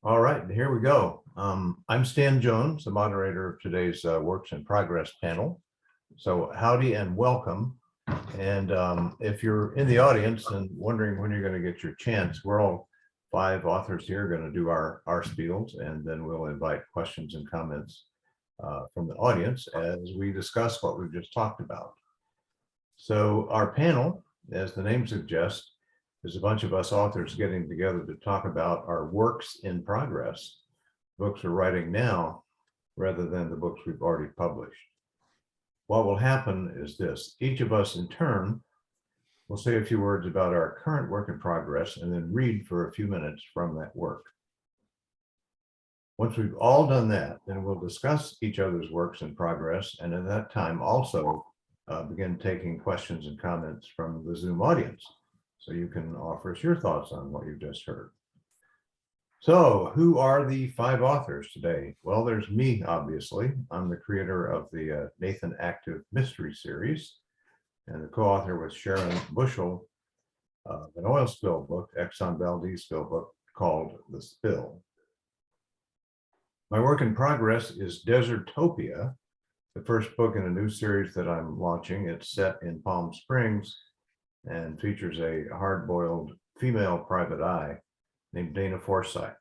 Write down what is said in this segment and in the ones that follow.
All right, here we go. I'm Stan Jones, the moderator of today's Works in Progress panel. So howdy and welcome. And if you're in the audience and wondering when you're going to get your chance, we're all five authors here going to do our spiels, and then we'll invite questions and comments from the audience as we discuss what we've just talked about. So our panel, as the name suggests, is a bunch of us authors getting together to talk about our works in progress, books we're writing now, rather than the books we've already published. What will happen is this: each of us in turn will say a few words about our current work in progress and then read for a few minutes from that work. Once we've all done that, then we'll discuss each other's works in progress, and at that time also begin taking questions and comments from the Zoom audience. So you can offer us your thoughts on what you've just heard. So who are the five authors today? Well, there's me, obviously. I'm the creator of the Nathan Active Mystery Series and the co-author with Sharon Bushell of an oil spill book, Exxon Valdez spill book called The Spill. My work in progress is Desertopia, the first book in a new series that I'm launching. It's set in Palm Springs and features a hard-boiled female private eye named Dana Forsyth.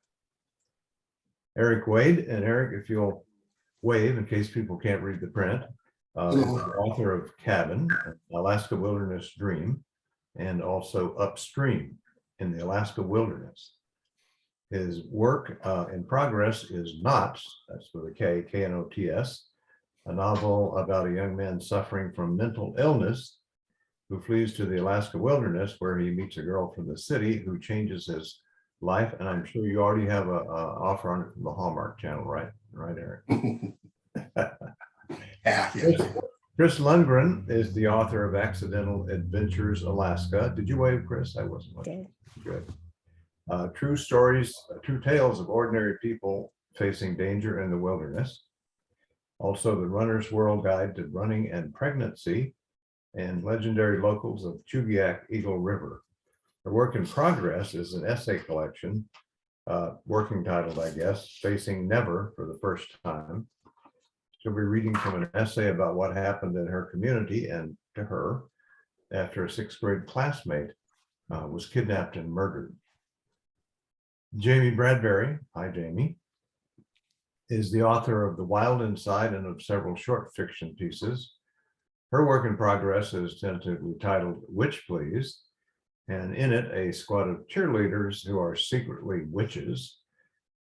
Eric Wade, and Eric, if you'll wave in case people can't read the print, is the author of Cabin, Alaska Wilderness Dream, and also Upstream in the Alaska Wilderness. His work in progress is Knots, that's with a K, K-N-O-T-S, a novel about a young man suffering from mental illness who flees to the Alaska wilderness, where he meets a girl from the city who changes his life. And I'm sure you already have a offer on it from the Hallmark Channel, right? Right, Eric? Yeah. Chris Lundgren is the author of Accidental Adventures, Alaska. Did you wave, Chris? I wasn't looking. Good. True stories, true tales of ordinary people facing danger in the wilderness. Also, the Runner's World Guide to Running and Pregnancy, and Legendary Locals of Chugiak Eagle River. Her work in progress is an essay collection, working titled, I guess, Facing Never for the First Time. She'll be reading from an essay about what happened in her community and to her after a sixth grade classmate was kidnapped and murdered. Jamey Bradbury, hi Jamey, is the author of The Wild Inside and of several short fiction pieces. Her work in progress is tentatively titled Witch Please, and in it, a squad of cheerleaders who are secretly witches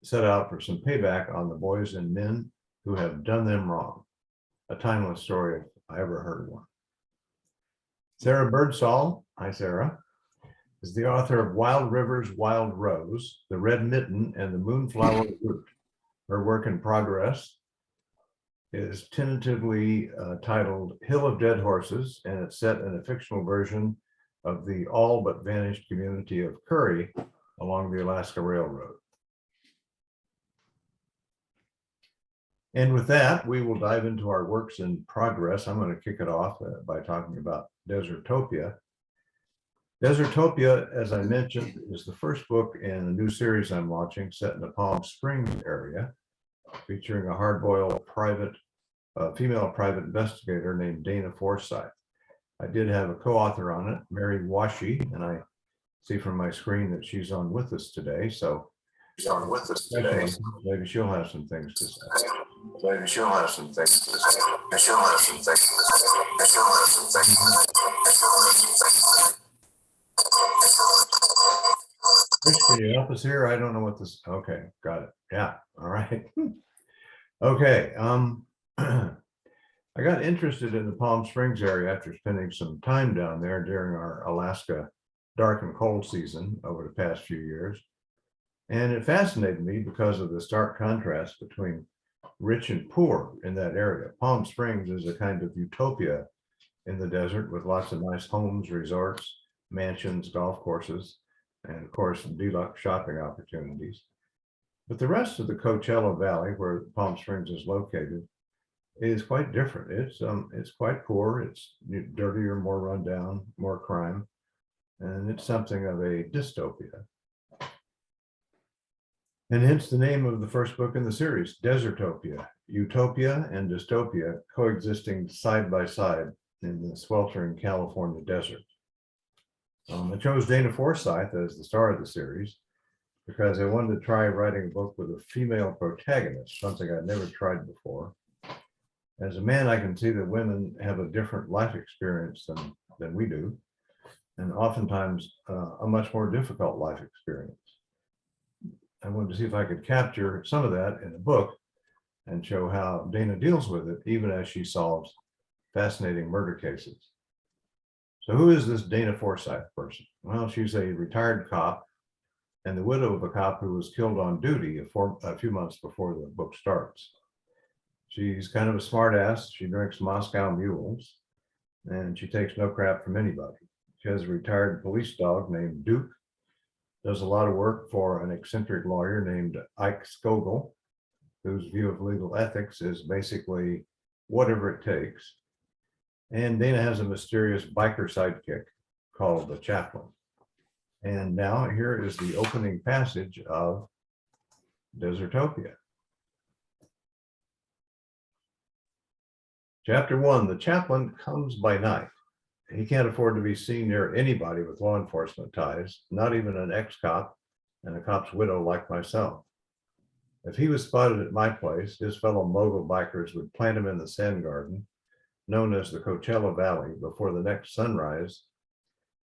set out for some payback on the boys and men who have done them wrong. A timeless story if I ever heard one. Sarah Birdsall, hi Sarah, is the author of Wild Rivers, Wild Rose, The Red Mitten, and The Moonflower Root. Her work in progress is tentatively titled Hill of Dead Horses, and it's set in a fictional version of the all but vanished community of Curry along the Alaska Railroad. And with that, we will dive into our works in progress. I'm going to kick it off by talking about Desertopia. Desertopia, as I mentioned, is the first book in a new series I'm launching set in the Palm Springs area, featuring a hard-boiled female private investigator named Dana Forsyth. I did have a co-author on it, Mary Washi, and I see from my screen that she's on with us today. So maybe she'll have some things to say. Can you help us here? I don't know what this, okay, got it. Yeah, all right. Okay, I got interested in the Palm Springs area after spending some time down there during our Alaska dark and cold season over the past few years. And it fascinated me because of the stark contrast between rich and poor in that area. Palm Springs is a kind of utopia in the desert with lots of nice homes, resorts, mansions, golf courses, and of course, deluxe shopping opportunities. But the rest of the Coachella Valley, where Palm Springs is located, is quite different. It's quite poor. It's dirtier, more rundown, more crime, and it's something of a dystopia. And hence the name of the first book in the series, Desertopia, utopia and dystopia coexisting side by side in the sweltering California desert. I chose Dana Forsythe as the star of the series because I wanted to try writing a book with a female protagonist, something I'd never tried before. As a man, I can see that women have a different life experience than we do, and oftentimes a much more difficult life experience. I wanted to see if I could capture some of that in a book and show how Dana deals with it, even as she solves fascinating murder cases. So who is this Dana Forsythe person? Well, she's a retired cop and the widow of a cop who was killed on duty a few months before the book starts. She's kind of a smart ass. She drinks Moscow mules and she takes no crap from anybody. She has a retired police dog named Duke, does a lot of work for an eccentric lawyer named Ike Skogel, whose view of legal ethics is basically whatever it takes. And Dana has a mysterious biker sidekick called the Chaplain. And now here is the opening passage of Desertopia. Chapter 1, the Chaplain comes by night. He can't afford to be seen near anybody with law enforcement ties, not even an ex-cop and a cop's widow like myself. If he was spotted at my place, his fellow mogul bikers would plant him in the sand garden, known as the Coachella Valley, before the next sunrise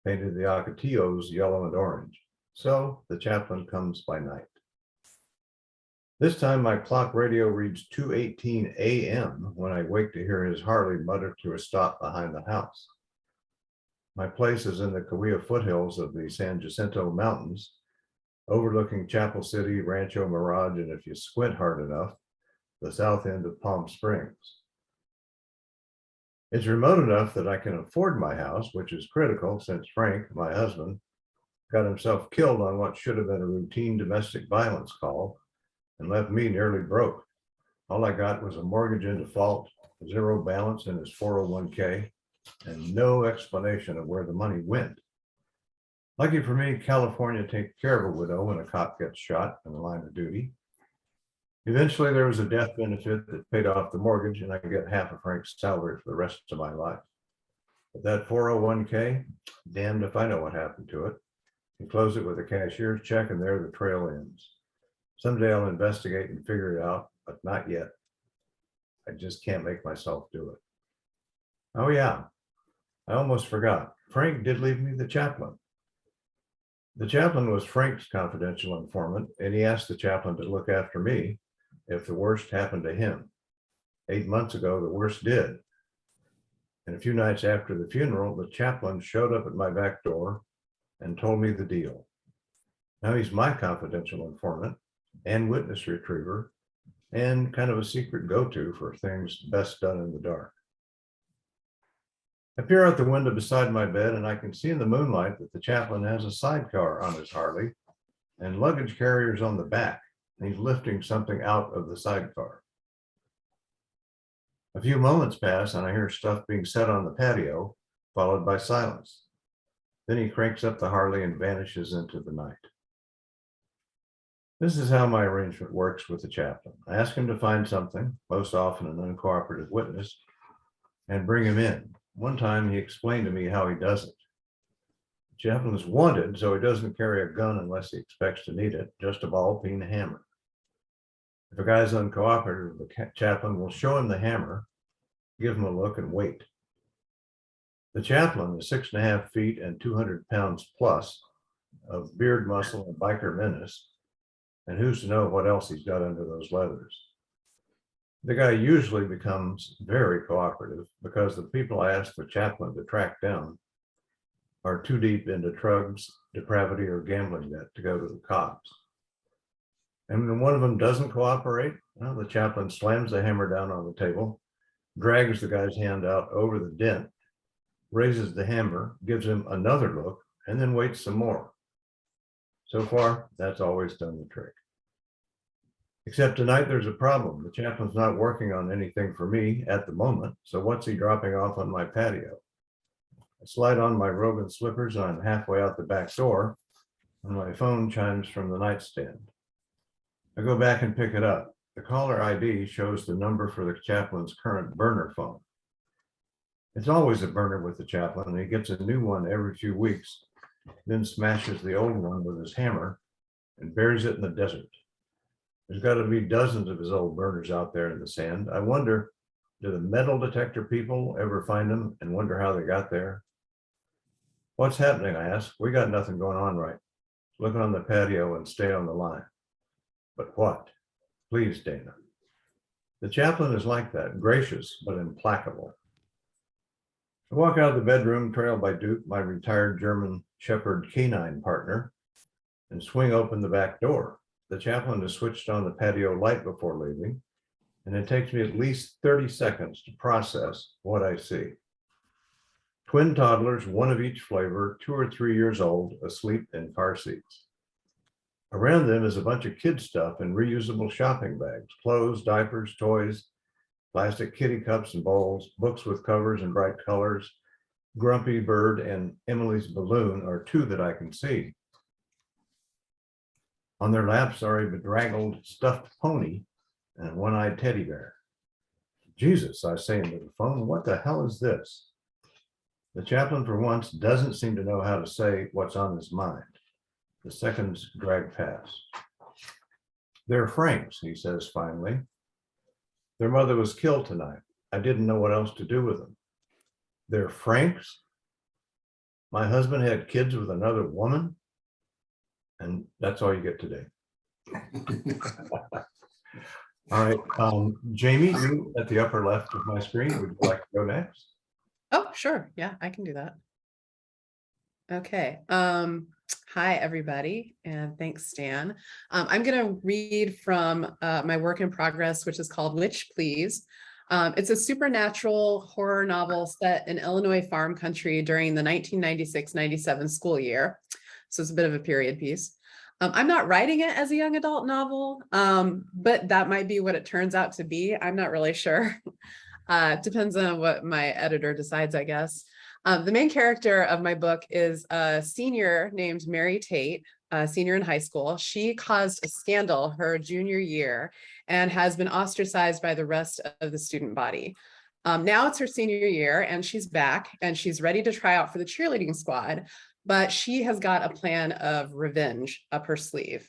painted the Ocotillos yellow and orange. So the Chaplain comes by night. This time my clock radio reads 2:18 a.m. when I wake to hear his Harley mutter to a stop behind the house. My place is in the Cahuilla foothills of the San Jacinto Mountains, overlooking Chapel City, Rancho Mirage, and if you squint hard enough, the south end of Palm Springs. It's remote enough that I can afford my house, which is critical since Frank, my husband, got himself killed on what should have been a routine domestic violence call and left me nearly broke. All I got was a mortgage in default, zero balance in his 401k, and no explanation of where the money went. Lucky for me, California takes care of a widow when a cop gets shot in the line of duty. Eventually, there was a death benefit that paid off the mortgage, and I get half of Frank's salary for the rest of my life. But that 401k, damned if I know what happened to it. You close it with a cashier's check, and there the trail ends. Someday I'll investigate and figure it out, but not yet. I just can't make myself do it. Oh yeah, I almost forgot. Frank did leave me the Chaplain. The Chaplain was Frank's confidential informant, and he asked the Chaplain to look after me if the worst happened to him. 8 months ago, the worst did. And a few nights after the funeral, the Chaplain showed up at my back door and told me the deal. Now he's my confidential informant and witness retriever and kind of a secret go-to for things best done in the dark. I peer out the window beside my bed and I can see in the moonlight that the Chaplain has a sidecar on his Harley and luggage carriers on the back. He's lifting something out of the sidecar. A few moments pass and I hear stuff being said on the patio, followed by silence. Then he cranks up the Harley and vanishes into the night. This is how my arrangement works with the Chaplain. I ask him to find something, most often an uncooperative witness, and bring him in. One time he explained to me how he does it. The Chaplain is wanted, so he doesn't carry a gun unless he expects to need it, just a ball peen hammer. If a guy's uncooperative, the Chaplain will show him the hammer, give him a look, and wait. The Chaplain is 6.5 feet and 200 pounds plus of beard muscle and biker menace, and who's to know what else he's got under those leathers. The guy usually becomes very cooperative because the people I ask the Chaplain to track down are too deep into drugs, depravity, or gambling debt to go to the cops. And when one of them doesn't cooperate, well, the Chaplain slams the hammer down on the table, drags the guy's hand out over the dent, raises the hammer, gives him another look, and then waits some more. So far, that's always done the trick. Except tonight there's a problem. The Chaplain's not working on anything for me at the moment, so what's he dropping off on my patio? I slide on my robe and slippers and I'm halfway out the back door when my phone chimes from the nightstand. I go back and pick it up. The caller ID shows the number for the chaplain's current burner phone. It's always a burner with the chaplain, and he gets a new one every few weeks, then smashes the old one with his hammer and buries it in the desert. There's got to be dozens of his old burners out there in the sand. I wonder, do the metal detector people ever find them and wonder how they got there? What's happening, I ask. We got nothing going on, right? Look on the patio and stay on the line. But what? Please, Dana. The chaplain is like that, gracious but implacable. I walk out of the bedroom, trailed by Duke, my retired German Shepherd canine partner, and swing open the back door. The chaplain has switched on the patio light before leaving, and it takes me at least 30 seconds to process what I see. Twin toddlers, one of each flavor, 2 or 3 years old, asleep in car seats. Around them is a bunch of kid stuff in reusable shopping bags, clothes, diapers, toys, plastic kitty cups and bowls, books with covers and bright colors. Grumpy Bird and Emily's Balloon are 2 that I can see. On their laps are a bedraggled stuffed pony and a one-eyed teddy bear. Jesus, I say into the phone, what the hell is this? The chaplain, for once, doesn't seem to know how to say what's on his mind. The seconds drag past. They're Franks, he says finally. Their mother was killed tonight. I didn't know what else to do with them. They're Franks? My husband had kids with another woman? And that's all you get today. All right, Jamey, you at the upper left of my screen, would you like to go next? Oh, sure. Yeah, I can do that. Okay. Hi, everybody, and thanks, Stan. I'm going to read from my work in progress, which is called Witch Please. It's a supernatural horror novel set in Illinois farm country during the 1996-97 school year. So it's a bit of a period piece. I'm not writing it as a young adult novel, but that might be what it turns out to be. I'm not really sure. Depends on what my editor decides, I guess. The main character of my book is a senior named Mary Tate, a senior in high school. She caused a scandal her junior year and has been ostracized by the rest of the student body. Now it's her senior year and she's back and she's ready to try out for the cheerleading squad, but she has got a plan of revenge up her sleeve.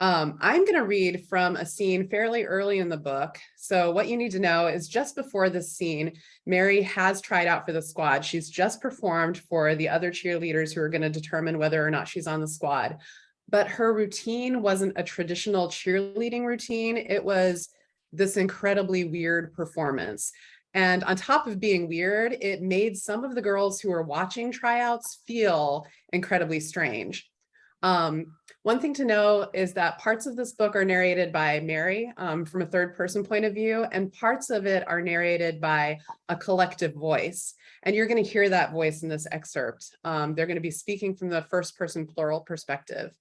I'm going to read from a scene fairly early in the book. So what you need to know is just before this scene, Mary has tried out for the squad. She's just performed for the other cheerleaders who are going to determine whether or not she's on the squad. But her routine wasn't a traditional cheerleading routine. It was this incredibly weird performance. And on top of being weird, it made some of the girls who were watching tryouts feel incredibly strange. One thing to know is that parts of this book are narrated by Mary from a third person point of view, and parts of it are narrated by a collective voice. And you're going to hear that voice in this excerpt. They're going to be speaking from the first person plural perspective.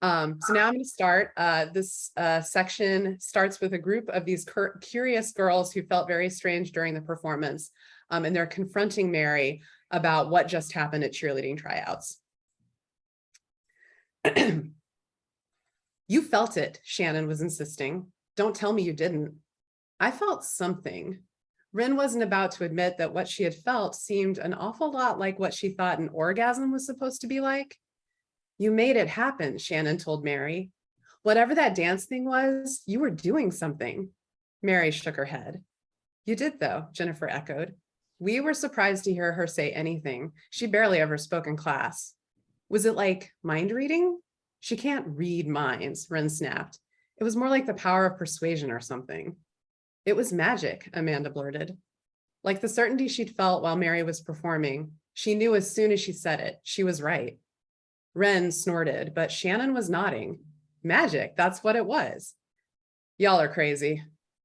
So now I'm going to start. This section starts with a group of these curious girls who felt very strange during the performance, and they're confronting Mary about what just happened at cheerleading tryouts. You felt it, Shannon was insisting. Don't tell me you didn't. I felt something. Rin wasn't about to admit that what she had felt seemed an awful lot like what she thought an orgasm was supposed to be like. You made it happen, Shannon told Mary. Whatever that dance thing was, you were doing something. Mary shook her head. You did, though, Jennifer echoed. We were surprised to hear her say anything. She barely ever spoke in class. Was it like mind reading? She can't read minds, Rin snapped. It was more like the power of persuasion or something. It was magic, Amanda blurted. Like the certainty she'd felt while Mary was performing, she knew as soon as she said it, she was right. Ren snorted, but Shannon was nodding. Magic, that's what it was. Y'all are crazy.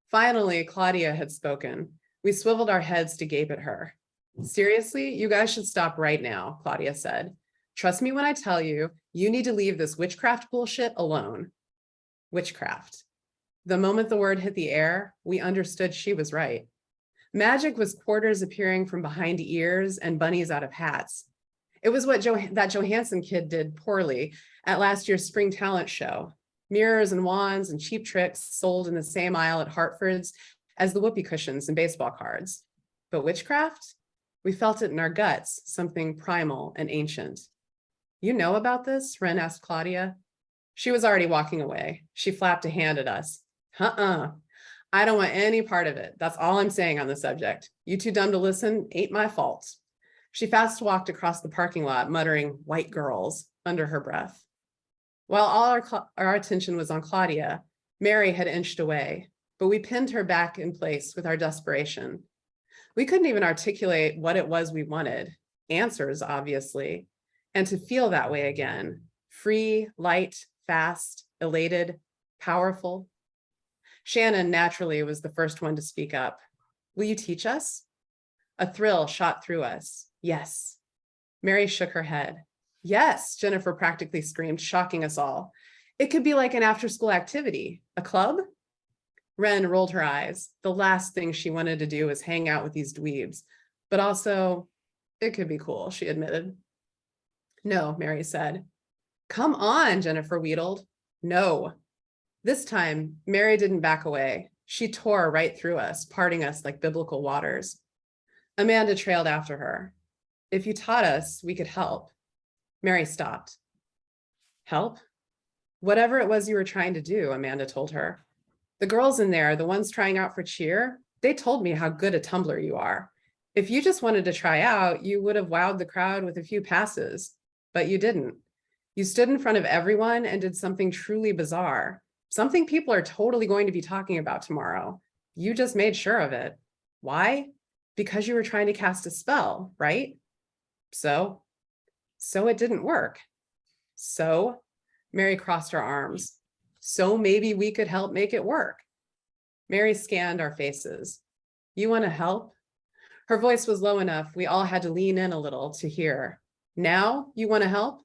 Finally, Claudia had spoken. We swiveled our heads to gape at her. Seriously, you guys should stop right now, Claudia said. Trust me when I tell you, you need to leave this witchcraft bullshit alone. Witchcraft. The moment the word hit the air, we understood she was right. Magic was quarters appearing from behind ears and bunnies out of hats. It was what that Johansson kid did poorly at last year's spring talent show. mirrors and wands and cheap tricks sold in the same aisle at Hartford's as the whoopee cushions and baseball cards. But witchcraft? We felt it in our guts, something primal and ancient. You know about this? Wren asked Claudia. She was already walking away. She flapped a hand at us. I don't want any part of it. That's all I'm saying on the subject. You too dumb to listen ain't my fault. She fast walked across the parking lot, muttering, "white girls," under her breath. While all our attention was on Claudia, Mary had inched away, but we pinned her back in place with our desperation. We couldn't even articulate what it was we wanted. Answers, obviously. And to feel that way again, free, light, fast, elated, powerful. Shannon naturally was the first one to speak up. Will you teach us? A thrill shot through us. Yes. Mary shook her head. Yes, Jennifer practically screamed, shocking us all. It could be like an after-school activity, a club? Wren rolled her eyes. The last thing she wanted to do was hang out with these dweebs, but also it could be cool, she admitted. No, Mary said. Come on, Jennifer wheedled. No. This time, Mary didn't back away. She tore right through us, parting us like biblical waters. Amanda trailed after her. If you taught us, we could help. Mary stopped. Help? Whatever it was you were trying to do, Amanda told her. The girls in there, the ones trying out for cheer, they told me how good a tumbler you are. If you just wanted to try out, you would have wowed the crowd with a few passes, but you didn't. You stood in front of everyone and did something truly bizarre, something people are totally going to be talking about tomorrow. You just made sure of it. Why? Because you were trying to cast a spell, right? So it didn't work. So, Mary crossed her arms. So maybe we could help make it work. Mary scanned our faces. You want to help? Her voice was low enough we all had to lean in a little to hear. Now you want to help?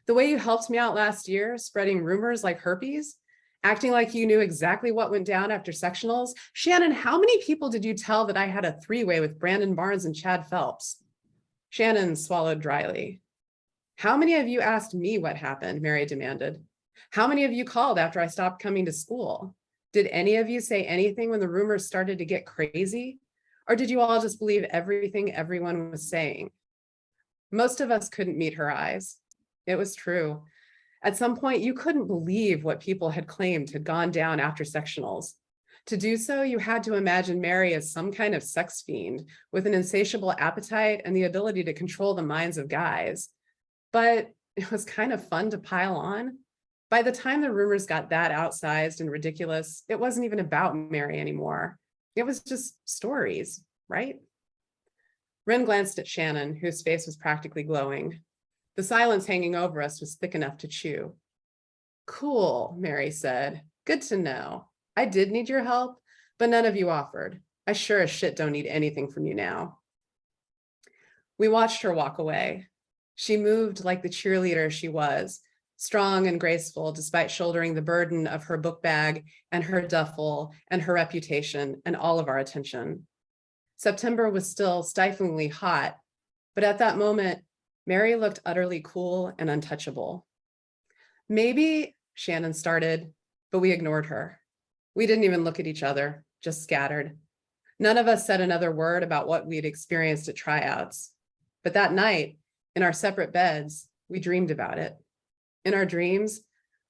The way you helped me out last year, spreading rumors like herpes, acting like you knew exactly what went down after sectionals. Shannon, how many people did you tell that I had a three-way with Brandon Barnes and Chad Phelps? Shannon swallowed dryly. How many of you asked me what happened? Mary demanded. How many of you called after I stopped coming to school? Did any of you say anything when the rumors started to get crazy? Or did you all just believe everything everyone was saying? Most of us couldn't meet her eyes. It was true. At some point, you couldn't believe what people had claimed had gone down after sectionals. To do so, you had to imagine Mary as some kind of sex fiend with an insatiable appetite and the ability to control the minds of guys. But it was kind of fun to pile on. By the time the rumors got that outsized and ridiculous, it wasn't even about Mary anymore. It was just stories, right? Wren glanced at Shannon, whose face was practically glowing. The silence hanging over us was thick enough to chew. Cool, Mary said. Good to know. I did need your help, but none of you offered. I sure as shit don't need anything from you now. We watched her walk away. She moved like the cheerleader she was, strong and graceful despite shouldering the burden of her book bag and her duffel and her reputation and all of our attention. September was still stiflingly hot, but at that moment, Mary looked utterly cool and untouchable. Maybe, Shannon started, but we ignored her. We didn't even look at each other, just scattered. None of us said another word about what we'd experienced at tryouts. But that night, in our separate beds, we dreamed about it. In our dreams,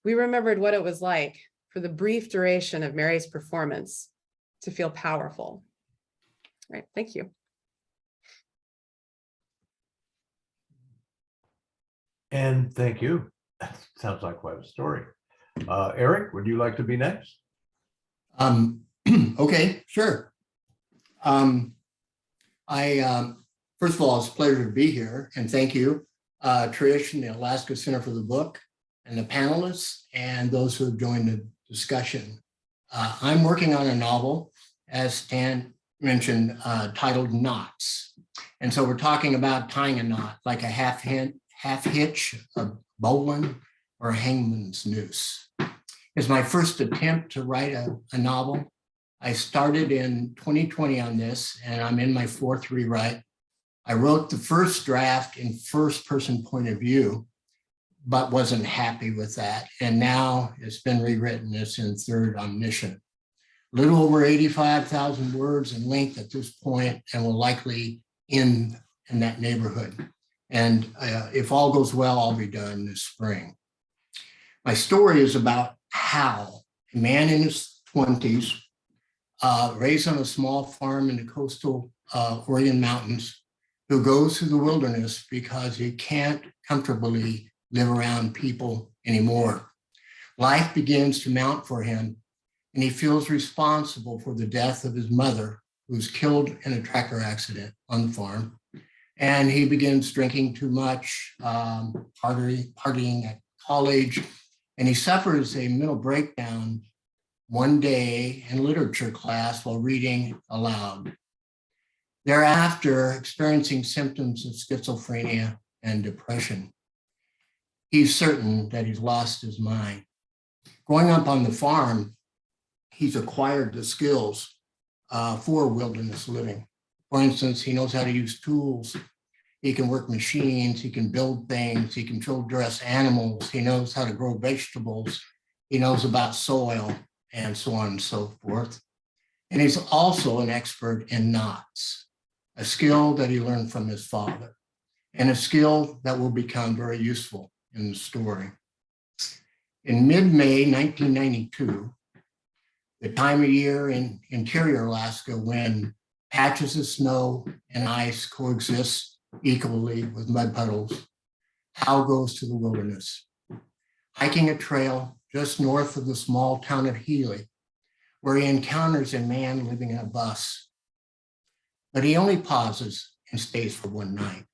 we remembered what it was like for the brief duration of Mary's performance to feel powerful. All right, thank you. And thank you. That sounds like quite a story. Eric, would you like to be next? Okay, sure. First of all, it's a pleasure to be here, and thank you, Trish and the Alaska Center for the Book, and the panelists, and those who have joined the discussion. I'm working on a novel, as Stan mentioned, titled Knots. And so we're talking about tying a knot, like a half hitch, a bowline, or a hangman's noose. It's my first attempt to write a novel. I started in 2020 on this, and I'm in my fourth rewrite. I wrote the first draft in first-person point of view. but wasn't happy with that. And now it's been rewritten. It's in third omniscient. Little over 85,000 words in length at this point, and will likely end in that neighborhood. And if all goes well, I'll be done this spring. My story is about Hal, a man in his 20s, raised on a small farm in the coastal Oregon mountains, who goes to the wilderness because he can't comfortably live around people anymore. Life begins to mount for him, and he feels responsible for the death of his mother, who was killed in a tractor accident on the farm. And he begins drinking too much, partying at college, and he suffers a mental breakdown one day in literature class while reading aloud. Thereafter, experiencing symptoms of schizophrenia and depression. He's certain that he's lost his mind. Growing up on the farm, he's acquired the skills for wilderness living. For instance, he knows how to use tools. He can work machines. He can build things. He can field dress animals. He knows how to grow vegetables. He knows about soil and so on and so forth. And he's also an expert in knots, a skill that he learned from his father, and a skill that will become very useful in the story. In mid-May 1992, the time of year in interior Alaska when patches of snow and ice coexist equally with mud puddles, Hal goes to the wilderness, hiking a trail just north of the small town of Healy, where he encounters a man living in a bus. But he only pauses and stays for one night,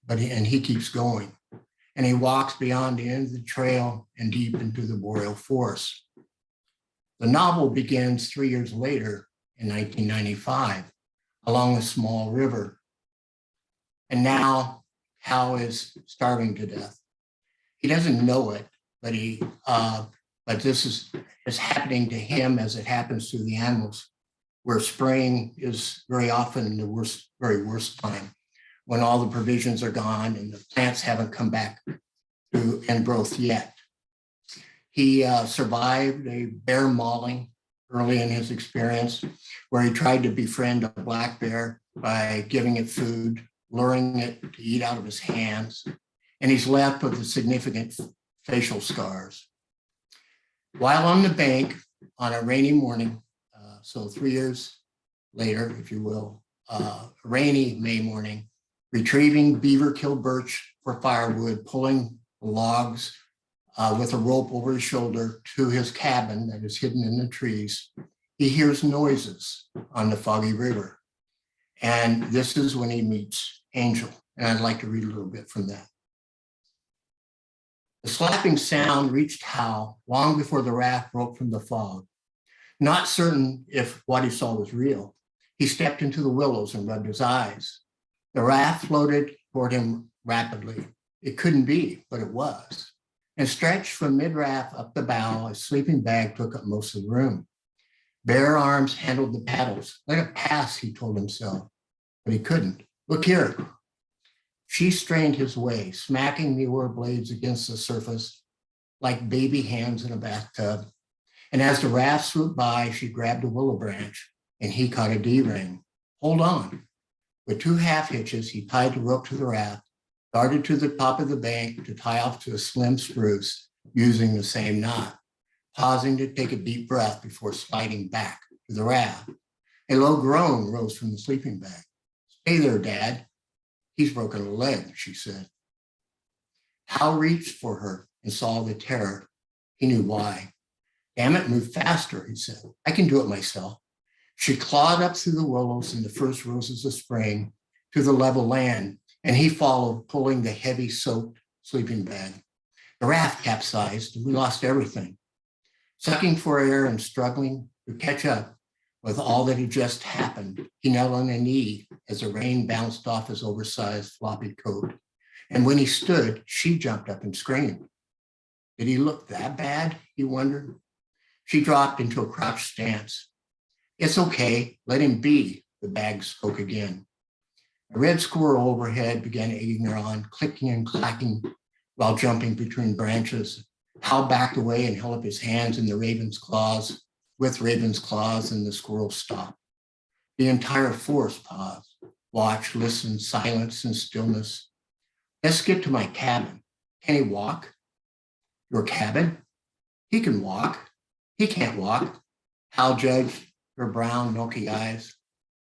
and he keeps going. And he walks beyond the end of the trail and deep into the boreal forest. The novel begins 3 years later in 1995 along a small river. And now Hal is starving to death. He doesn't know it, but this is happening to him as it happens to the animals, where spring is very often the very worst time, when all the provisions are gone and the plants haven't come back to end growth yet. He survived a bear mauling early in his experience, where he tried to befriend a black bear by giving it food, luring it to eat out of his hands, and he's left with significant facial scars. While on the bank on a rainy morning, so 3 years later, if you will, a rainy May morning, retrieving beaver-killed birch for firewood, pulling logs with a rope over his shoulder to his cabin that is hidden in the trees, he hears noises on the foggy river. And this is when he meets Angel. And I'd like to read a little bit from that. The slapping sound reached Hal long before the raft broke from the fog. Not certain if what he saw was real, he stepped into the willows and rubbed his eyes. The raft floated toward him rapidly. It couldn't be, but it was. And stretched from mid-raft up the bow, a sleeping bag took up most of the room. Bare arms handled the paddles. Let it pass, he told himself, but he couldn't. Look here. She strained his way, smacking the oar blades against the surface like baby hands in a bathtub. And as the raft swooped by, she grabbed a willow branch and he caught a D-ring. Hold on. With 2 half hitches, he tied the rope to the raft, darted to the top of the bank to tie off to a slim spruce using the same knot, pausing to take a deep breath before sliding back to the raft. A low groan rose from the sleeping bag. Stay there, Dad. He's broken a leg, she said. Hal reached for her and saw the terror. He knew why. Damn it, move faster, he said. I can do it myself. She clawed up through the willows and the first roses of spring to the level land, and he followed, pulling the heavy, soaked sleeping bag. The raft capsized, and we lost everything. Sucking for air and struggling to catch up with all that had just happened, he knelt on a knee as the rain bounced off his oversized floppy coat. And when he stood, she jumped up and screamed. Did he look that bad? He wondered. She dropped into a crouched stance. It's okay, let him be, the bag spoke again. A red squirrel overhead began egging her on, clicking and clacking while jumping between branches. Hal backed away and held up his hands in the raven's claws, with raven's claws, and the squirrel stopped. The entire forest paused, watched, listened, silence and stillness. Let's get to my cabin. Can he walk? Your cabin? He can walk. He can't walk. Hal judged her brown, milky eyes.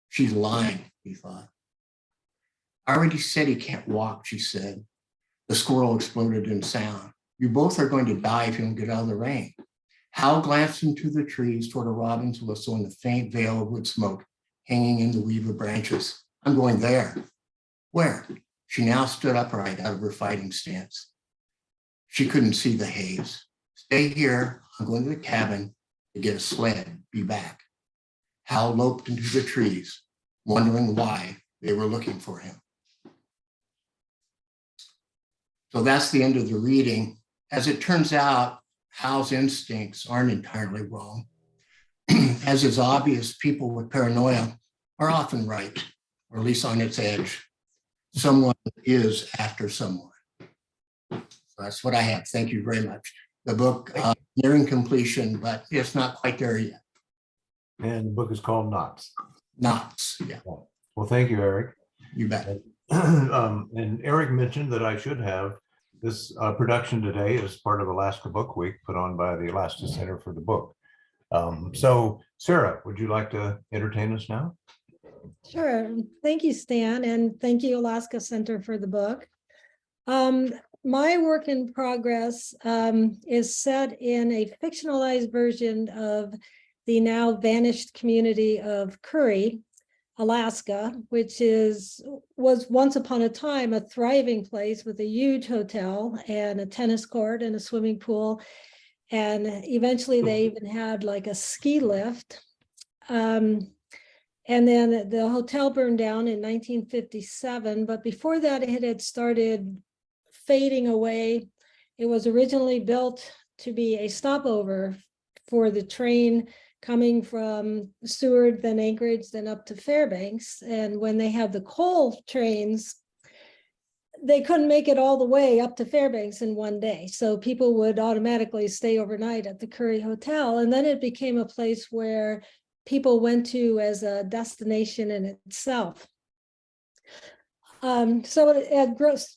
She's lying, he thought. I already said he can't walk, she said. The squirrel exploded in sound. You both are going to die if you don't get out of the rain. Hal glanced into the trees toward a robin's whistle and the faint veil of wood smoke hanging in the weave of branches. I'm going there. Where? She now stood upright out of her fighting stance. She couldn't see the haze. Stay here. I'm going to the cabin to get a sled. Be back. Hal loped into the trees, wondering why they were looking for him. So that's the end of the reading. As it turns out, Hal's instincts aren't entirely wrong. As is obvious, people with paranoia are often right, or at least on its edge. Someone is after someone. So that's what I have. Thank you very much. The book nearing completion, but it's not quite there yet. And the book is called Knots. Knots, yeah, Well, thank you, Eric. you bet. And Eric mentioned that I should have this production today as part of Alaska Book Week put on by the Alaska Center for the Book. So Sarah, would you like to entertain us now? Sure. Thank you, Stan, and thank you, Alaska Center for the book. My work in progress is set in a fictionalized version of the now vanished community of Curry, Alaska, which was once upon a time a thriving place with a huge hotel and a tennis court and a swimming pool. And eventually they even had like a ski lift. And then the hotel burned down in 1957, but before that it had started fading away. It was originally built to be a stopover for the train coming from Seward, then Anchorage, then up to Fairbanks. And when they had the coal trains, they couldn't make it all the way up to Fairbanks in one day. So people would automatically stay overnight at the Curry Hotel. And then it became a place where people went to as a destination in itself. So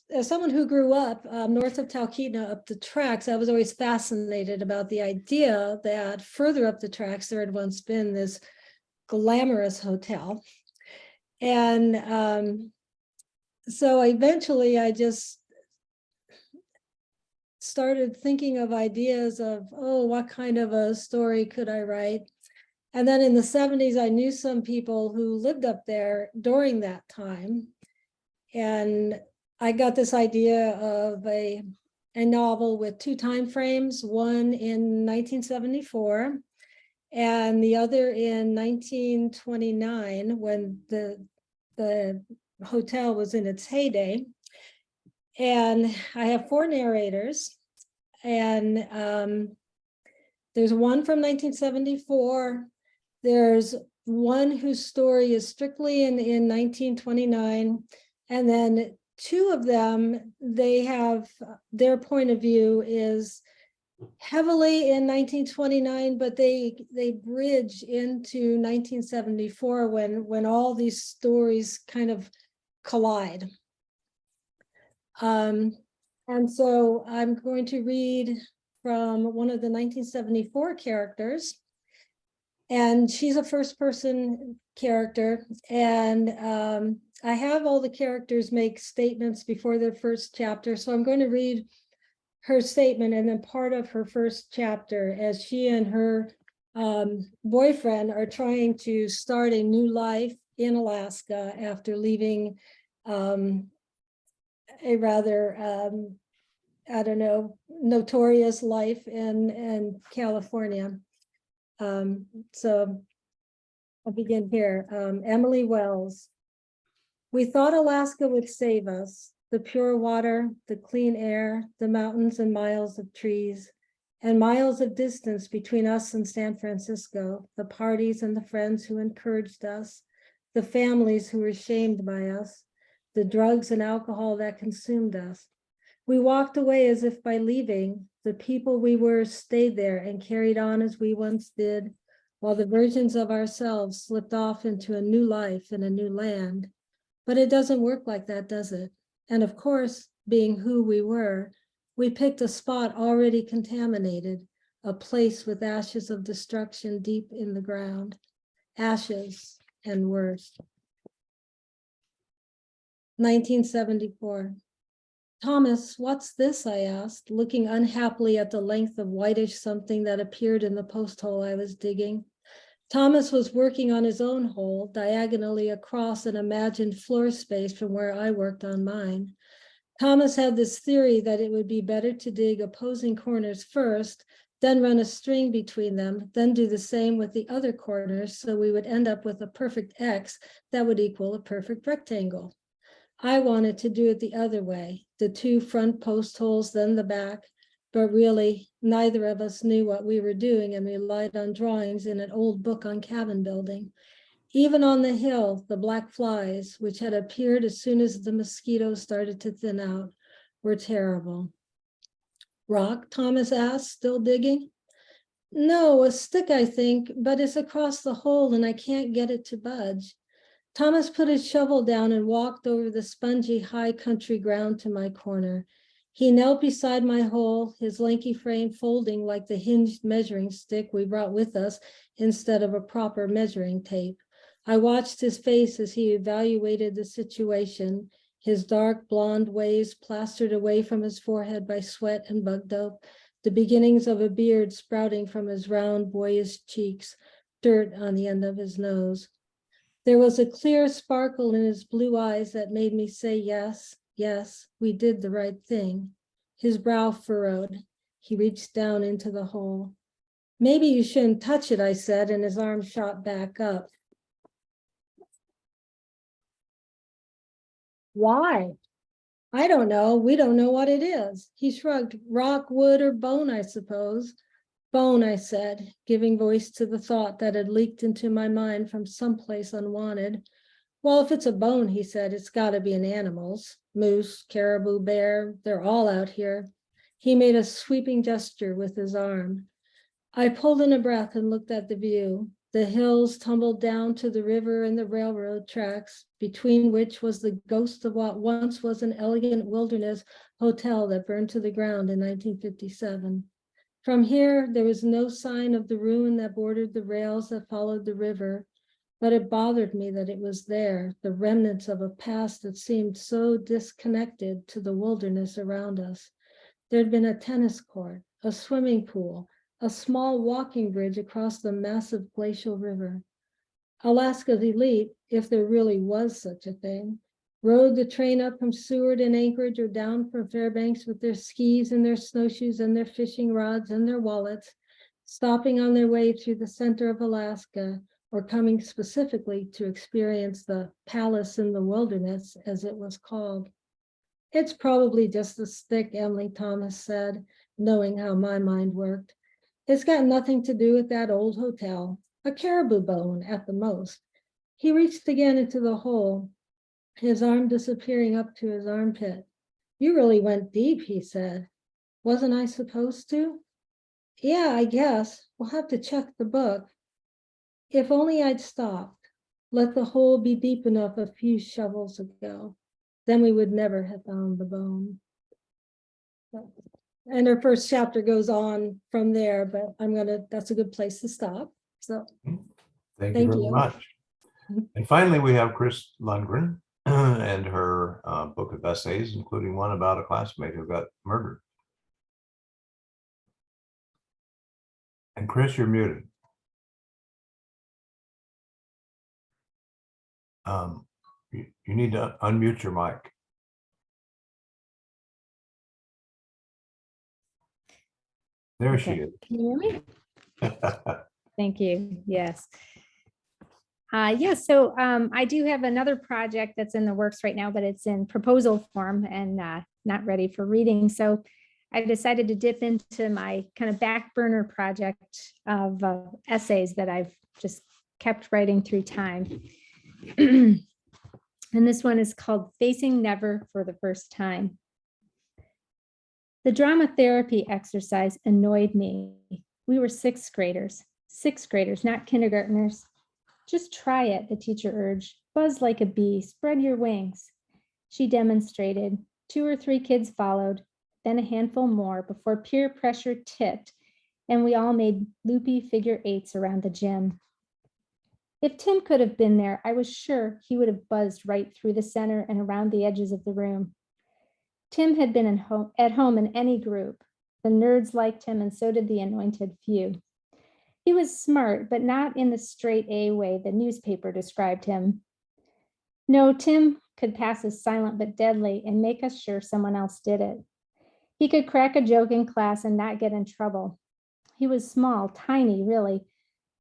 as someone who grew up north of Talkeetna up the tracks, I was always fascinated about the idea that further up the tracks there had once been this glamorous hotel. And so eventually I just started thinking of ideas of, oh, what kind of a story could I write? And then in the 70s, I knew some people who lived up there during that time. And I got this idea of a novel with two time frames, one in 1974 and the other in 1929 when the hotel was in its heyday. And I have four narrators, and there's one from 1974. There's one whose story is strictly in 1929. And then two of them, they have their point of view is heavily in 1929, but they bridge into 1974 when all these stories kind of collide. And so I'm going to read from one of the 1974 characters. And she's a first person character. And I have all the characters make statements before their first chapter. So I'm going to read her statement and then part of her first chapter as she and her boyfriend are trying to start a new life in Alaska after leaving a rather, I don't know, notorious life in California. So I'll begin here. Emily Wells. We thought Alaska would save us, the pure water, the clean air, the mountains and miles of trees, and miles of distance between us and San Francisco, the parties and the friends who encouraged us, the families who were shamed by us, the drugs and alcohol that consumed us. We walked away as if by leaving. The people we were stayed there and carried on as we once did, while the versions of ourselves slipped off into a new life in a new land. But it doesn't work like that, does it? And of course, being who we were, we picked a spot already contaminated, a place with ashes of destruction deep in the ground. Ashes and worse. 1974. Thomas, what's this? I asked, looking unhappily at the length of whitish something that appeared in the post hole I was digging. Thomas was working on his own hole, diagonally across an imagined floor space from where I worked on mine. Thomas had this theory that it would be better to dig opposing corners first, then run a string between them, then do the same with the other corners, so we would end up with a perfect X that would equal a perfect rectangle. I wanted to do it the other way, the two front post holes, then the back, but really neither of us knew what we were doing and relied on drawings in an old book on cabin building. Even on the hill, the black flies, which had appeared as soon as the mosquitoes started to thin out, were terrible. Rock? Thomas asked, still digging. No, a stick, I think, but it's across the hole and I can't get it to budge. Thomas put his shovel down and walked over the spongy high country ground to my corner. He knelt beside my hole, his lanky frame folding like the hinged measuring stick we brought with us instead of a proper measuring tape. I watched his face as he evaluated the situation, his dark blonde waves plastered away from his forehead by sweat and bug dope, the beginnings of a beard sprouting from his round, boyish cheeks, dirt on the end of his nose. There was a clear sparkle in his blue eyes that made me say, yes, yes, we did the right thing. His brow furrowed. He reached down into the hole. Maybe you shouldn't touch it, I said, and his arm shot back up. Why? I don't know. We don't know what it is. He shrugged. Rock, wood, or bone, I suppose. Bone, I said, giving voice to the thought that had leaked into my mind from someplace unwanted. Well, if it's a bone, he said, it's got to be an animal's. Moose, caribou, bear, they're all out here. He made a sweeping gesture with his arm. I pulled in a breath and looked at the view. The hills tumbled down to the river and the railroad tracks, between which was the ghost of what once was an elegant wilderness hotel that burned to the ground in 1957. From here, there was no sign of the ruin that bordered the rails that followed the river, but it bothered me that it was there, the remnants of a past that seemed so disconnected to the wilderness around us. There had been a tennis court, a swimming pool, a small walking bridge across the massive glacial river. Alaska's elite, if there really was such a thing, rode the train up from Seward and Anchorage or down from Fairbanks with their skis and their snowshoes and their fishing rods and their wallets, stopping on their way through the center of Alaska or coming specifically to experience the palace in the wilderness, as it was called. It's probably just a stick, Emily Thomas said, knowing how my mind worked. It's got nothing to do with that old hotel, a caribou bone at the most. He reached again into the hole, his arm disappearing up to his armpit. You really went deep, he said. Wasn't I supposed to? Yeah, I guess. We'll have to check the book. If only I'd stopped, let the hole be deep enough a few shovels ago, then we would never have found the bone. And her first chapter goes on from there, but that's a good place to stop. So Thank you very much. And finally, we have Chris Lundgren and her book of essays, including one about a classmate who got murdered. And Chris, you're muted. You need to unmute your mic. There Okay. she is. Can you hear me? Thank you. Yes. So I do have another project that's in the works right now, but it's in proposal form and not ready for reading. So I decided to dip into my kind of back burner project of essays that I've just kept writing through time. And this one is called Facing Never for the First Time. The drama therapy exercise annoyed me. We were sixth graders, not kindergartners. Just try it, the teacher urged. Buzz like a bee, spread your wings. She demonstrated. 2 or 3 kids followed, then a handful more before peer pressure tipped, and we all made loopy figure 8s around the gym. If Tim could have been there, I was sure he would have buzzed right through the center and around the edges of the room. Tim had been at home in any group. The nerds liked him, and so did the anointed few. He was smart, but not in the straight A way the newspaper described him. No, Tim could pass as silent but deadly and make us sure someone else did it. He could crack a joke in class and not get in trouble. He was small, tiny, really,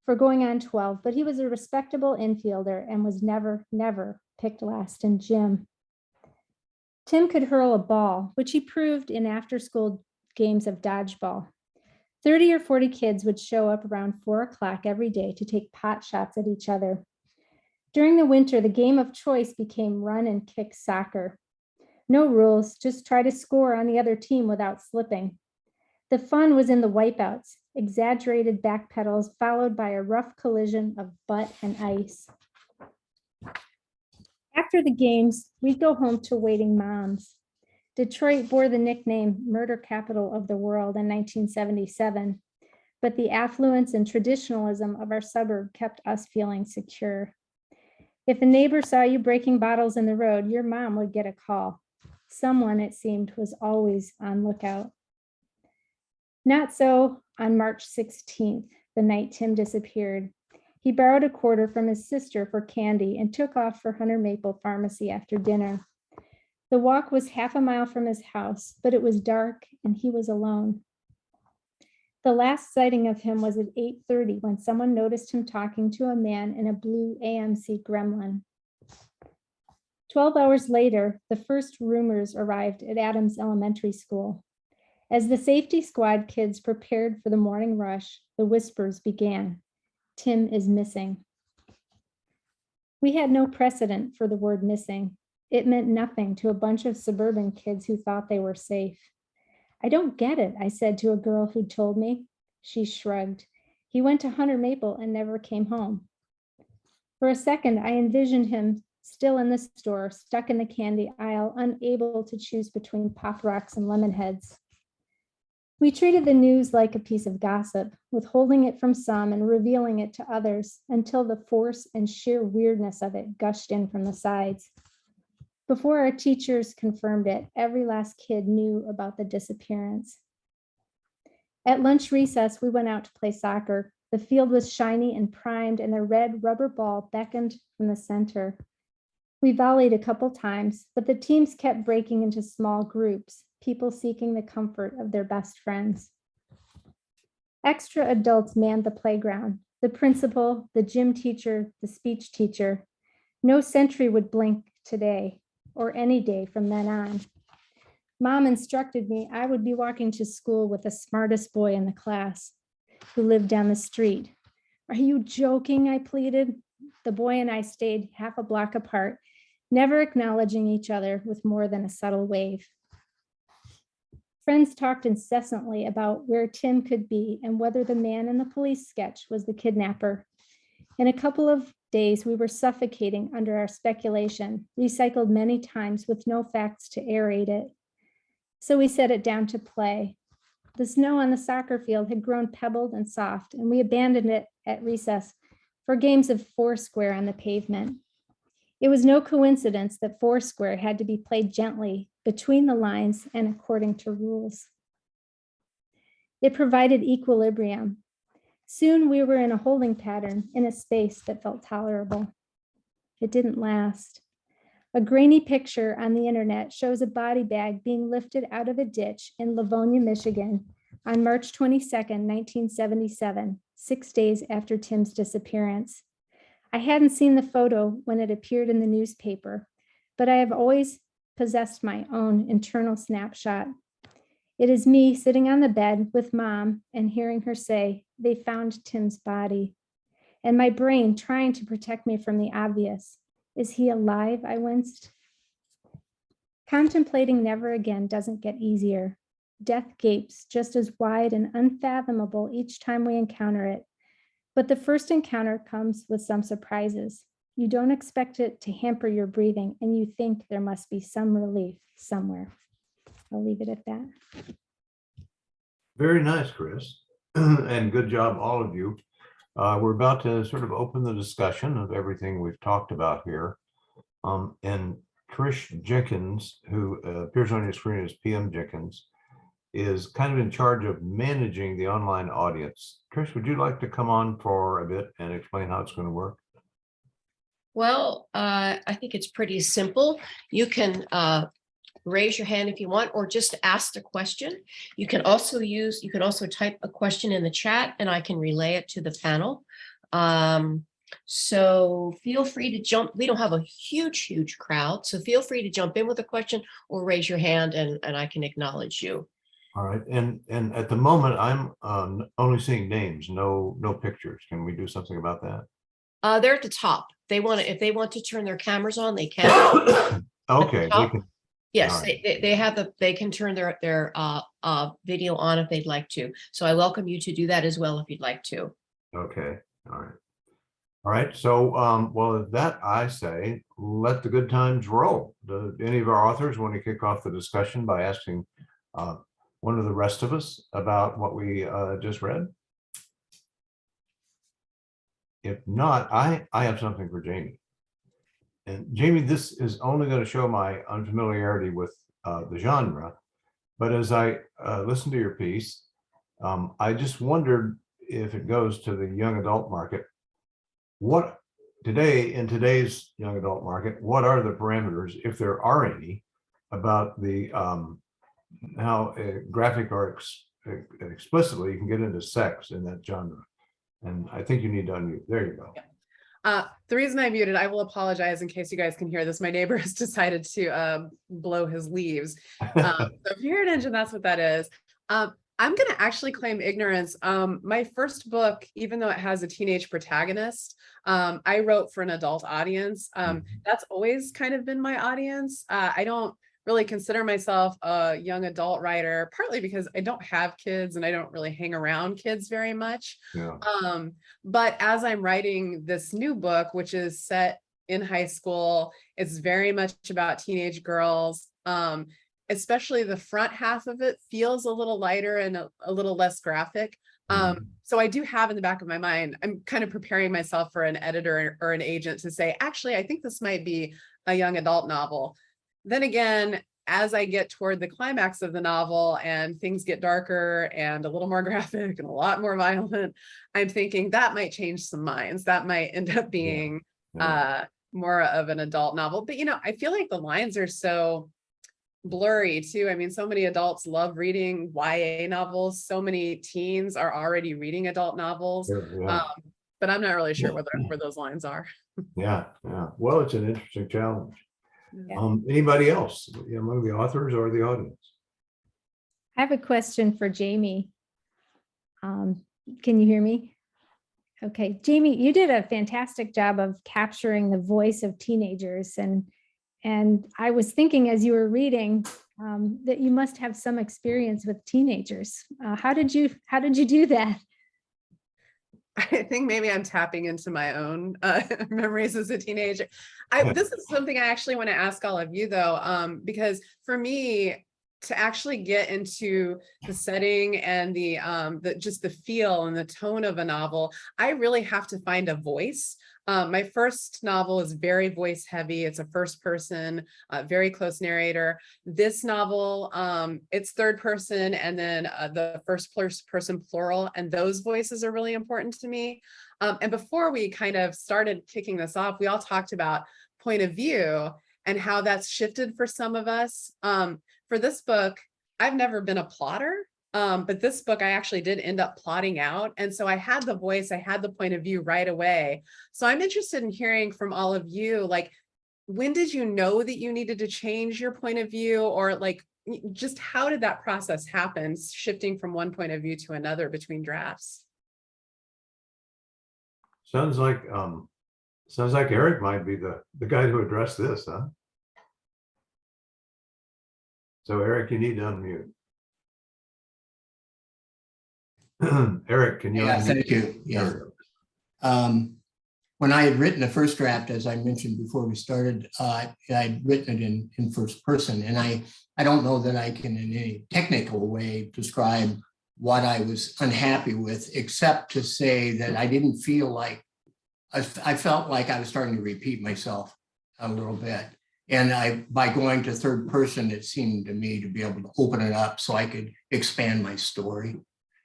for going on 12, but he was a respectable infielder and was never picked last in gym. Tim could hurl a ball, which he proved in after-school games of dodgeball. 30 or 40 kids would show up around 4 o'clock every day to take pot shots at each other. During the winter, the game of choice became run and kick soccer. No rules, just try to score on the other team without slipping. The fun was in the wipeouts, exaggerated backpedals followed by a rough collision of butt and ice. After the games, we'd go home to waiting moms. Detroit bore the nickname murder capital of the world in 1977, but the affluence and traditionalism of our suburb kept us feeling secure. If a neighbor saw you breaking bottles in the road, your mom would get a call. Someone, it seemed, was always on lookout. Not so on March 16th, the night Tim disappeared. He borrowed a quarter from his sister for candy and took off for Hunter Maple Pharmacy after dinner. The walk was half a mile from his house, but it was dark and he was alone. The last sighting of him was at 8:30 when someone noticed him talking to a man in a blue AMC Gremlin. 12 hours later, the first rumors arrived at Adams Elementary School. As the safety squad kids prepared for the morning rush, the whispers began. Tim is missing. We had no precedent for the word missing. It meant nothing to a bunch of suburban kids who thought they were safe. I don't get it, I said to a girl who told me. She shrugged. He went to Hunter Maple and never came home. For a second, I envisioned him still in the store, stuck in the candy aisle, unable to choose between Pop Rocks and Lemon Heads. We treated the news like a piece of gossip, withholding it from some and revealing it to others until the force and sheer weirdness of it gushed in from the sides. Before our teachers confirmed it, every last kid knew about the disappearance. At lunch recess, we went out to play soccer. The field was shiny and primed, and a red rubber ball beckoned from the center. We volleyed a couple times, but the teams kept breaking into small groups, people seeking the comfort of their best friends. Extra adults manned the playground, the principal, the gym teacher, the speech teacher. No sentry would blink today, or any day from then on. Mom instructed me I would be walking to school with the smartest boy in the class, who lived down the street. Are you joking? I pleaded. The boy and I stayed half a block apart, never acknowledging each other with more than a subtle wave. Friends talked incessantly about where Tim could be and whether the man in the police sketch was the kidnapper. In a couple of days, we were suffocating under our speculation, recycled many times with no facts to aerate it. So we set it down to play. The snow on the soccer field had grown pebbled and soft, and we abandoned it at recess for games of foursquare on the pavement. It was no coincidence that foursquare had to be played gently, between the lines and according to rules. It provided equilibrium. Soon we were in a holding pattern in a space that felt tolerable. It didn't last. A grainy picture on the internet shows a body bag being lifted out of a ditch in Livonia, Michigan on March 22nd, 1977, 6 days after Tim's disappearance. I hadn't seen the photo when it appeared in the newspaper, but I have always possessed my own internal snapshot. It is me sitting on the bed with Mom and hearing her say, "They found Tim's body," and my brain trying to protect me from the obvious. Is he alive? I winced. Contemplating never again doesn't get easier. Death gapes just as wide and unfathomable each time we encounter it. But the first encounter comes with some surprises. You don't expect it to hamper your breathing, and you think there must be some relief somewhere. I'll leave it at that. Very nice, Chris. And good job, all of you. We're about to sort of open the discussion of everything we've talked about here. And Trish Jenkins, who appears on your screen as PM Jenkins, is kind of in charge of managing the online audience. Trish, would you like to come on for a bit and explain how it's going to work? Well, I think it's pretty simple. You can raise your hand if you want, or just ask the question. You can also type a question in the chat and I can relay it to the panel. So feel free to jump. We don't have a huge crowd, so feel free to jump in with a question or raise your hand and I can acknowledge you. All right, and at the moment, I'm only seeing names, no pictures. Can we do something about that? They're at the top. If they want to turn their cameras on, they can. Okay, they can. Yes, All right. they can turn their video on if they'd like to. So I welcome you to do that as well if you'd like to. Okay, all right. All right, so well, with that, I say, let the good times roll. Do any of our authors want to kick off the discussion by asking one of the rest of us about what we just read? If not, I have something for Jamey. And Jamey, this is only going to show my unfamiliarity with the genre, but as I listened to your piece, I just wondered if it goes to the young adult market. What in today's young adult market, what are the parameters, if there are any, about the how graphic or explicitly you can get into sex in that genre? And I think you need to unmute. There you go. The reason I muted, I will apologize in case you guys can hear this. My neighbor has decided to blow his leaves. So if you hear an engine, that's what that is. I'm going to actually claim ignorance. My first book, even though it has a teenage protagonist, I wrote for an adult audience. That's always kind of been my audience. I don't really consider myself a young adult writer, partly because I don't have kids and I don't really hang around kids very much. Yeah. But as I'm writing this new book, which is set in high school, it's very much about teenage girls. Especially the front half of it feels a little lighter and a little less graphic. So I do have in the back of my mind, I'm kind of preparing myself for an editor or an agent to say, actually, I think this might be a young adult novel. Then again, as I get toward the climax of the novel and things get darker and a little more graphic and a lot more violent, I'm thinking that might change some minds. That might end up being more of an adult novel. But, I feel like the lines are so blurry too. I mean, so many adults love reading YA novels. So many teens are already reading adult novels. But I'm not really sure where those lines are. Yeah. Well, it's an interesting challenge. Yeah. Anybody else among the authors or the audience? I have a question for Jamey. Can you hear me? Okay, Jamey, you did a fantastic job of capturing the voice of teenagers, and I was thinking as you were reading that you must have some experience with teenagers. How did you do that? I think maybe I'm tapping into my own memories as a teenager. This is something I actually want to ask all of you though, because for me to actually get into the setting and just the feel and the tone of a novel, I really have to find a voice. My first novel is very voice heavy. It's a first person, very close narrator. This novel, it's third person and then the first person plural, and those voices are really important to me. And before we kind of started kicking this off, we all talked about point of view and how that's shifted for some of us. For this book, I've never been a plotter. But this book, I actually did end up plotting out. And so I had the voice, I had the point of view right away. So I'm interested in hearing from all of you, like, when did you know that you needed to change your point of view? Or like, just how did that process happen, shifting from one point of view to another between drafts? Sounds like Eric might be the guy who addressed this, huh? So Eric, you need to unmute. Eric, can you? Yeah, unmute? thank you. There Yeah. we go. When I had written the first draft, as I mentioned before we started, I'd written it in first person, and I don't know that I can in any technical way describe what I was unhappy with, except to say that I didn't feel like, I felt like I was starting to repeat myself a little bit. And by going to third person, it seemed to me to be able to open it up so I could expand my story.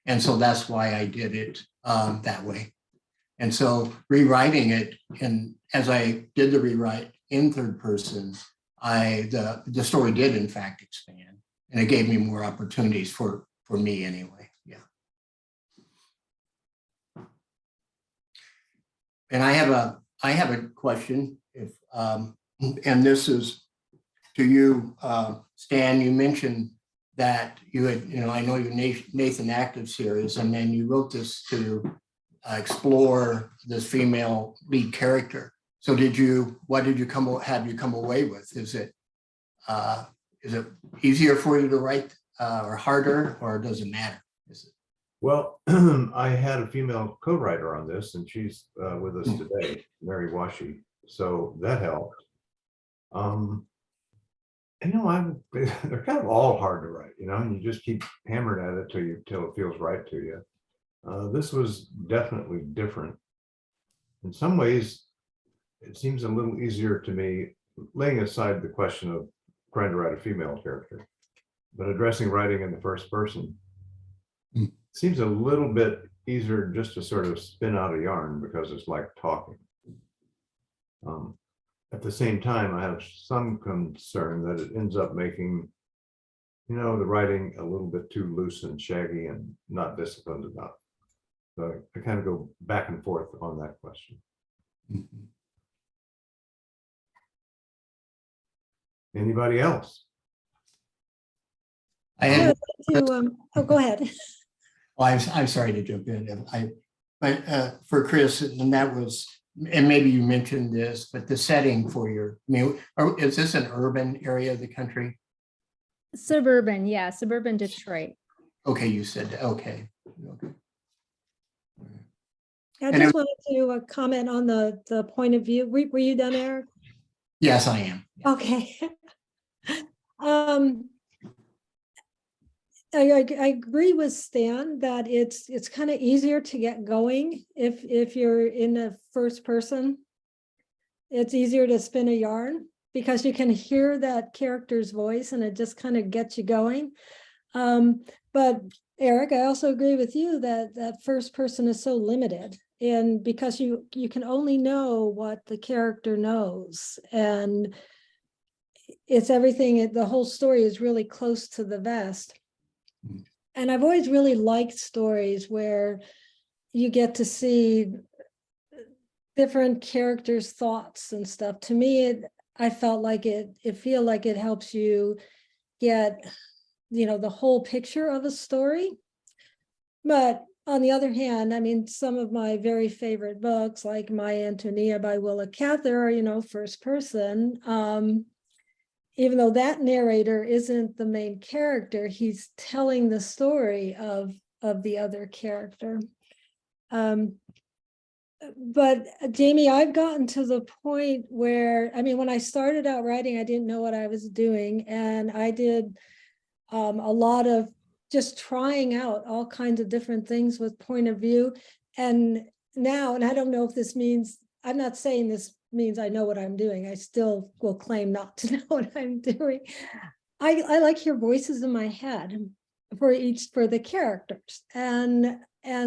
And so that's why I did it that way. And so rewriting it, and as I did the rewrite in third person, the story did in fact expand, and it gave me more opportunities for me anyway. Yeah. And I have a question, if and this is to you, Stan. You mentioned that you had, I know your Nathan Active series, and then you wrote this to explore this female lead character. So what did you have you come away with? Is it easier for you to write or harder, or does it matter? Well, I had a female co-writer on this, and she's with us today, Mary Washi. So that helped. And they're kind of all hard to write, and you just keep hammering at it till it feels right to you. This was definitely different. In some ways, it seems a little easier to me, laying aside the question of trying to write a female character, but addressing writing in the first person seems a little bit easier just to sort of spin out a yarn because it's like talking. At the same time, I have some concern that it ends up making, the writing a little bit too loose and shaggy and not disciplined enough. So I kind of go back and forth on that question. Anybody else? I had, Go ahead. I'm sorry to jump in. But for Chris, and that was, and maybe you mentioned this, but the setting for is this an urban area of the country? Suburban, yeah, suburban Detroit. Okay, you said that. Okay. I just wanted to comment on the point of view. Were you done, Eric? Yes, I am. Okay. I agree with Stan that it's kind of easier to get going if you're in the first person. It's easier to spin a yarn because you can hear that character's voice and it just kind of gets you going. But Eric, I also agree with you that first person is so limited, and because you can only know what the character knows, and it's everything. The whole story is really close to the vest. And I've always really liked stories where you get to see different characters' thoughts and stuff. To me, I felt like it helps you get, the whole picture of a story. But on the other hand, I mean, some of my very favorite books, like My Antonia by Willa Cather, are, first person. Even though that narrator isn't the main character, he's telling the story of the other character. But Jamey, I've gotten to the point where, I mean, when I started out writing, I didn't know what I was doing. And I did a lot of just trying out all kinds of different things with point of view. And now, and I don't know if this means, I'm not saying this means I know what I'm doing. I still will claim not to know what I'm doing. I like hear voices in my head for the characters, and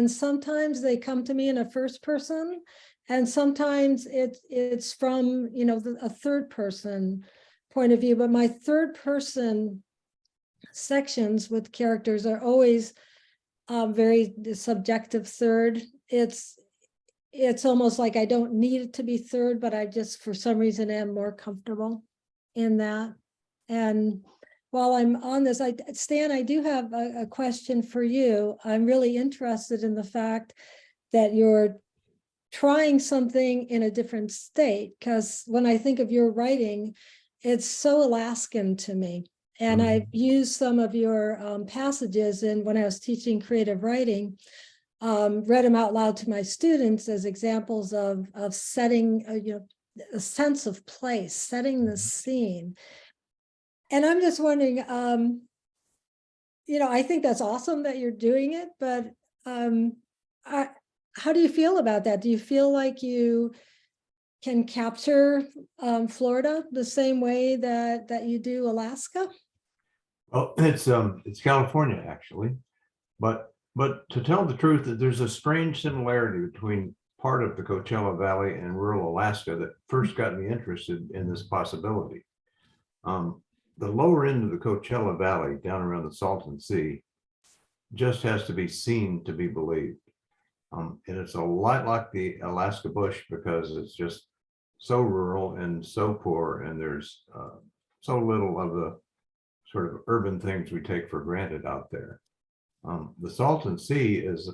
sometimes they come to me in a first person, and sometimes it's from a third person point of view. But my third person sections with characters are always very subjective third. It's almost like I don't need it to be third, but I just, for some reason, am more comfortable in that. And while I'm on this, Stan, I do have a question for you. I'm really interested in the fact that you're trying something in a different state, because when I think of your writing, it's so Alaskan to me. And Mhm. I've used some of your passages, and when I was teaching creative writing, read them out loud to my students as examples of setting, a sense of place, setting the scene. And I'm just wondering, I think that's awesome that you're doing it, but how do you feel about that? Do you feel like you can capture Florida the same way that you do Alaska? Well, it's California actually, but to tell the truth, that there's a strange similarity between part of the Coachella Valley and rural Alaska that first got me interested in this possibility. The lower end of the Coachella Valley, down around the Salton Sea, just has to be seen to be believed. And it's a lot like the Alaska bush because it's just so rural and so poor, and there's so little of the sort of urban things we take for granted out there. The Salton Sea is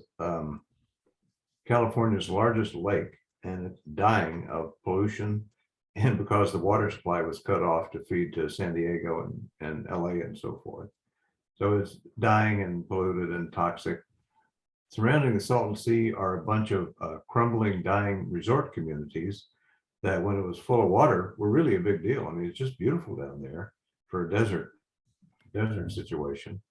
California's largest lake, and it's dying of pollution, and because the water supply was cut off to feed to San Diego and LA and so forth. So it's dying and polluted and toxic. Surrounding the Salton Sea are a bunch of crumbling, dying resort communities that, when it was full of water, were really a big deal. I mean, it's just beautiful down there for a desert situation.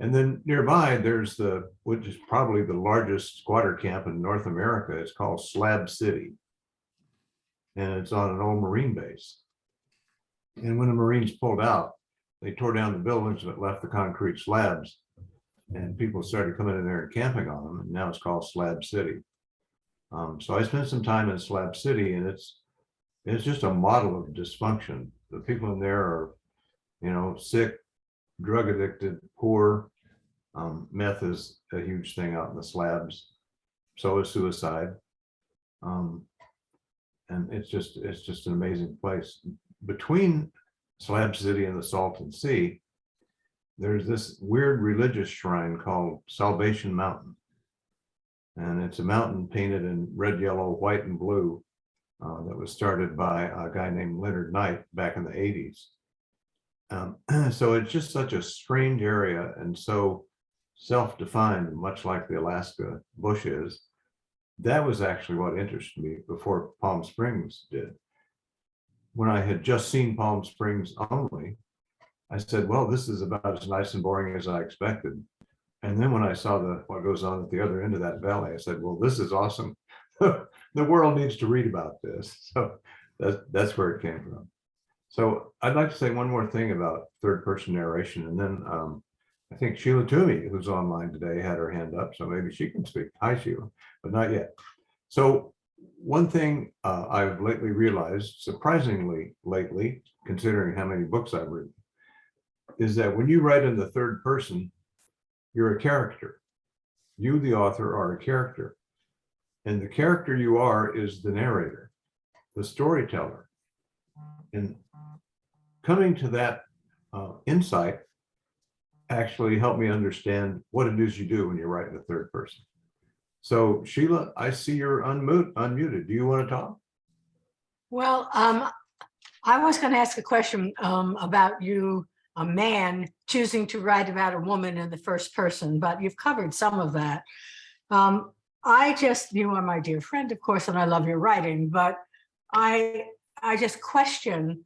And then nearby, there's which is probably the largest squatter camp in North America. It's called Slab City. And it's on an old Marine base. And when the Marines pulled out, they tore down the buildings that left the concrete slabs, and people started coming in there and camping on them. And now it's called Slab City. So I spent some time in Slab City, and it's just a model of dysfunction. The people in there are, sick, drug addicted, poor. Meth is a huge thing out in the slabs. So is suicide. And it's just an amazing place. Between Slab City and the Salton Sea, there's this weird religious shrine called Salvation Mountain. And it's a mountain painted in red, yellow, white, and blue that was started by a guy named Leonard Knight back in the 80s. So it's just such a strange area and so self-defined, much like the Alaska bush is. That was actually what interested me before Palm Springs did. When I had just seen Palm Springs only, I said, well, this is about as nice and boring as I expected. And then when I saw what goes on at the other end of that valley, I said, well, this is awesome. The world needs to read about this. So that's where it came from. So I'd like to say one more thing about third person narration. And then I think Sheila Toomey, who's online today, had her hand up. So maybe she can speak. Hi, Sheila, but not yet. So one thing I've lately realized, surprisingly lately, considering how many books I've written, is that when you write in the third person, you're a character. You, the author, are a character. And the character you are is the narrator, the storyteller. And coming to that insight actually helped me understand what it is you do when you write in the third person. So Sheila, I see you're unmuted. Do you want to talk? Well, I was going to ask a question about you, a man choosing to write about a woman in the first person, but you've covered some of that. You are my dear friend, of course, and I love your writing, but I just question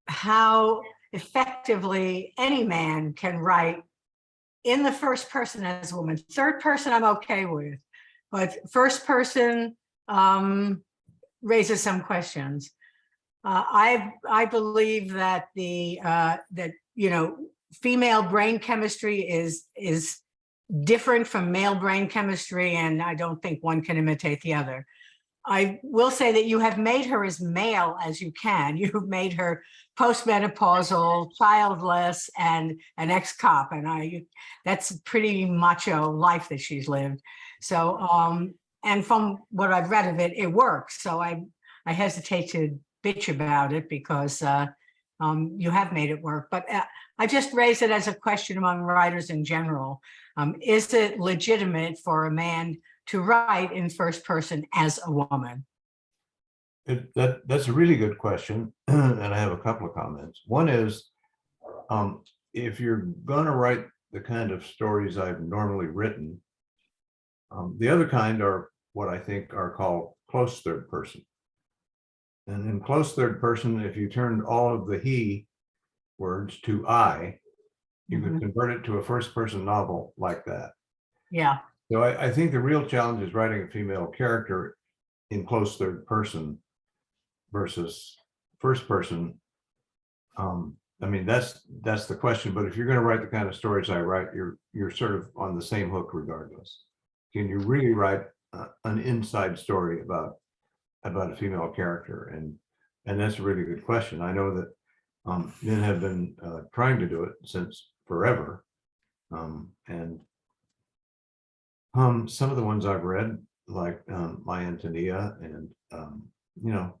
how effectively any man can write in the first person as a woman. Third person, I'm okay with, but first person raises some questions. I believe that female brain chemistry is different from male brain chemistry, and I don't think one can imitate the other. I will say that you have made her as male as you can. You've made her postmenopausal, childless, and an ex-cop, and that's a pretty macho life that she's lived. So, and from what I've read of it, it works. So I hesitate to bitch about it because you have made it work. But I just raise it as a question among writers in general. Is it legitimate for a man to write in first person as a woman? That's a really good question. And I have a couple of comments. One is, if you're gonna write the kind of stories I've normally written, the other kind are what I think are called close third person. And in close third person, if you turned all of the he words to I, you could convert it to a first person novel like that. Yeah. So I think the real challenge is writing a female character in close third person versus first person. I mean, that's the question. But if you're going to write the kind of stories I write, you're sort of on the same hook regardless. Can you really write an inside story about a female character? And that's a really good question. I know that men have been trying to do it since forever. And some of the ones I've read, like My Antonia and you know,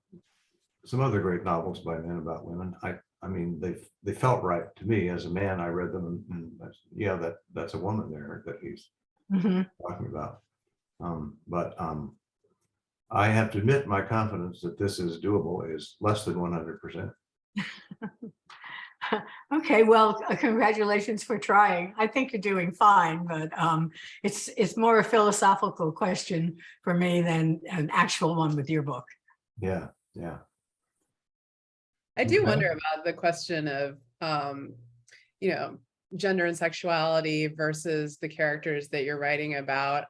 some other great novels by men about women. I mean, they felt right to me. As a man, I read them, and yeah, that's a woman there that he's talking about. But I have to admit, my confidence that this is doable is less than 100%. Okay, well, congratulations for trying. I think you're doing fine, but it's more a philosophical question for me than an actual one with your book. Yeah, yeah. I do Okay. wonder about the question of, you know, gender and sexuality versus the characters that you're writing about.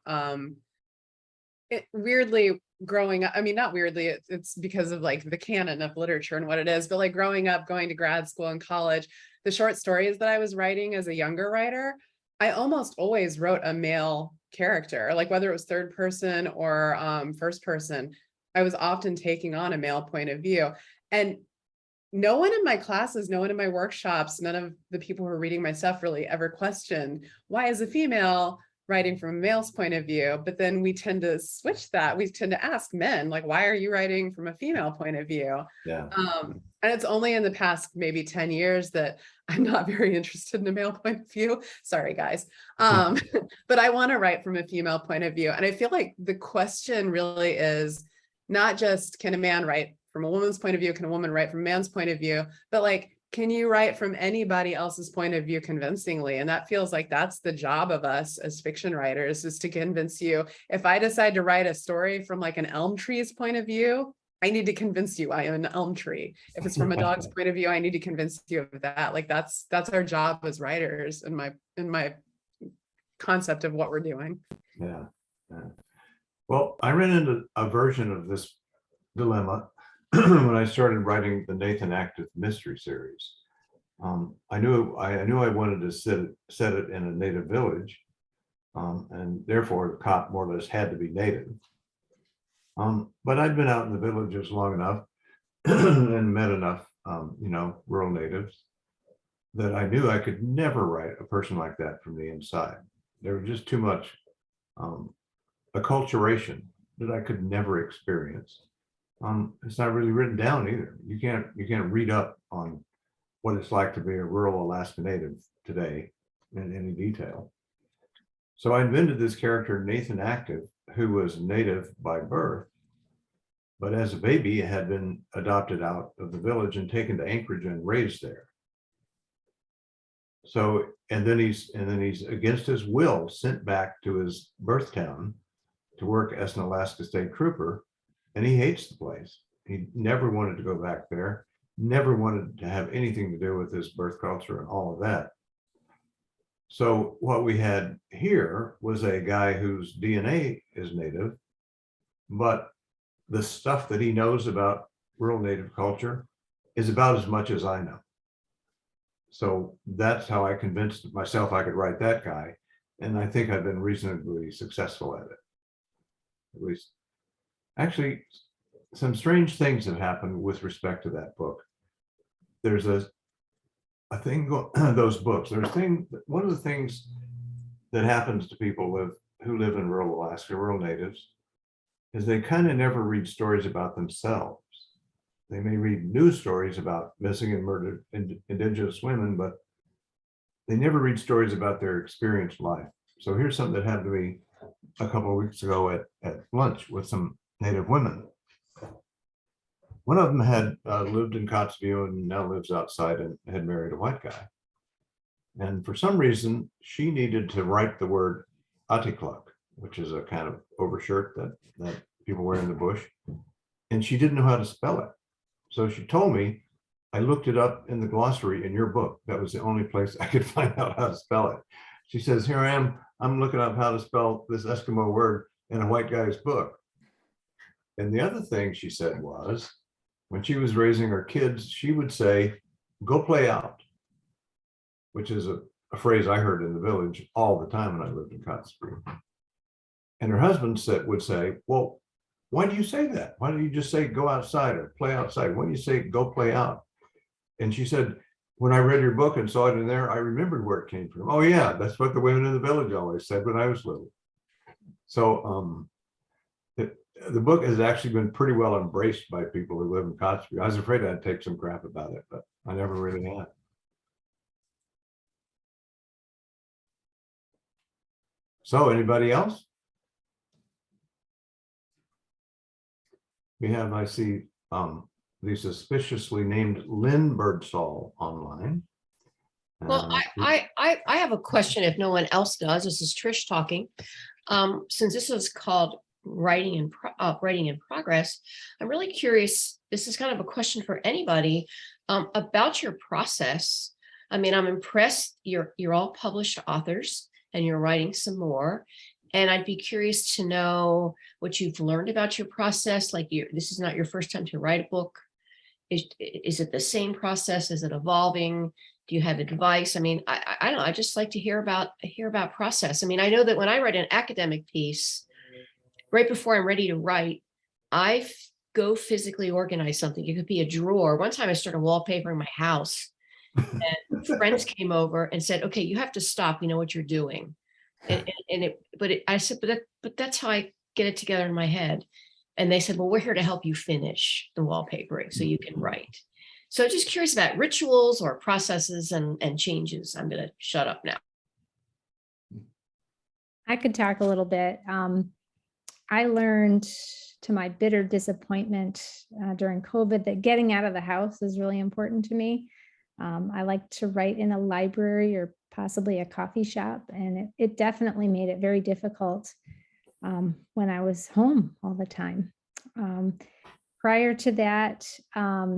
It weirdly growing up, I mean, not weirdly, it's because of like the canon of literature and what it is, but like growing up, going to grad school and college, the short stories that I was writing as a younger writer, I almost always wrote a male character, like whether it was third person or first person, I was often taking on a male point of view. And no one in my classes, no one in my workshops, none of the people who were reading my stuff really ever questioned, why is a female writing from a male's point of view? But then we tend to switch that. We tend to ask men, like, why are you writing from a female point of view? Yeah. And it's only in the past maybe 10 years that I'm not very interested in a male point of view. Sorry, guys. But I want to write from a female point of view. And I feel like the question really is not just, can a man write from a woman's point of view? Can a woman write from a man's point of view? But like, can you write from anybody else's point of view convincingly? And that feels like that's the job of us as fiction writers, is to convince you. If I decide to write a story from like an elm tree's point of view, I need to convince you I am an elm tree. If it's from a dog's point of view, I need to convince you of that. Like that's our job as writers in my concept of what we're doing. Yeah. Well, I ran into a version of this dilemma when I started writing the Nathan Active mystery series. I knew I wanted to set it in a native village, and therefore the cop more or less had to be native. But I'd been out in the villages long enough and met enough, rural natives that I knew I could never write a person like that from the inside. There was just too much acculturation that I could never experience. It's not really written down either. You can't read up on what it's like to be a rural Alaska Native today in any detail. So I invented this character, Nathan Active, who was native by birth, but as a baby had been adopted out of the village and taken to Anchorage and raised there. So, and then he's against his will sent back to his birth town to work as an Alaska State Trooper. And he hates the place. He never wanted to go back there, never wanted to have anything to do with his birth culture and all of that. So what we had here was a guy whose DNA is native, but the stuff that he knows about rural native culture is about as much as I know. So that's how I convinced myself I could write that guy. And I think I've been reasonably successful at it, at least. Actually, some strange things have happened with respect to that book. There's a thing, those books, one of the things that happens to people who live in rural Alaska, rural natives, is they kind of never read stories about themselves. They may read news stories about missing and murdered Indigenous women, but they never read stories about their experienced life. So here's something that happened to me a couple of weeks ago at lunch with some Native women. One of them had lived in Kotzebue and now lives outside and had married a white guy. And for some reason, she needed to write the word Atikluk, which is a kind of overshirt that people wear in the bush. And she didn't know how to spell it. So she told me, I looked it up in the glossary in your book. That was the only place I could find out how to spell it. She says, here I am, I'm looking up how to spell this Eskimo word in a white guy's book. And the other thing she said was, when she was raising her kids, she would say, go play out, which is a phrase I heard in the village all the time when I lived in Cotton Spring. And her husband would say, well, why do you say that? Why don't you just say go outside or play outside? Why do you say go play out? And she said, when I read your book and saw it in there, I remembered where it came from. Oh yeah, that's what the women in the village always said when I was little. So the book has actually been pretty well embraced by people who live in Cotton Spring. I was afraid I'd take some crap about it, but I never really had. So anybody else? We have, I see, the suspiciously named Lynn Birdsall online. Well, I have a question if no one else does. This is Trish talking. Since this is called writing in progress, I'm really curious. This is kind of a question for anybody about your process. I mean, I'm impressed. You're all published authors and you're writing some more. And I'd be curious to know what you've learned about your process. Like this is not your first time to write a book. Is it the same process? Is it evolving? Do you have advice? I mean, I don't know. I just like to hear about process. I mean, I know that when I write an academic piece, right before I'm ready to write, I go physically organize something. It could be a drawer. One time I started wallpapering my house and friends came over and said, okay, you have to stop. You know what you're doing. I said, but that's how I get it together in my head. And they said, well, we're here to help you finish the wallpapering so you can write. So just curious about rituals or processes and changes. I'm going to shut up now. I could talk a little bit. I learned to my bitter disappointment during COVID that getting out of the house is really important to me. I like to write in a library or possibly a coffee shop, and it definitely made it very difficult when I was home all the time. Prior to that,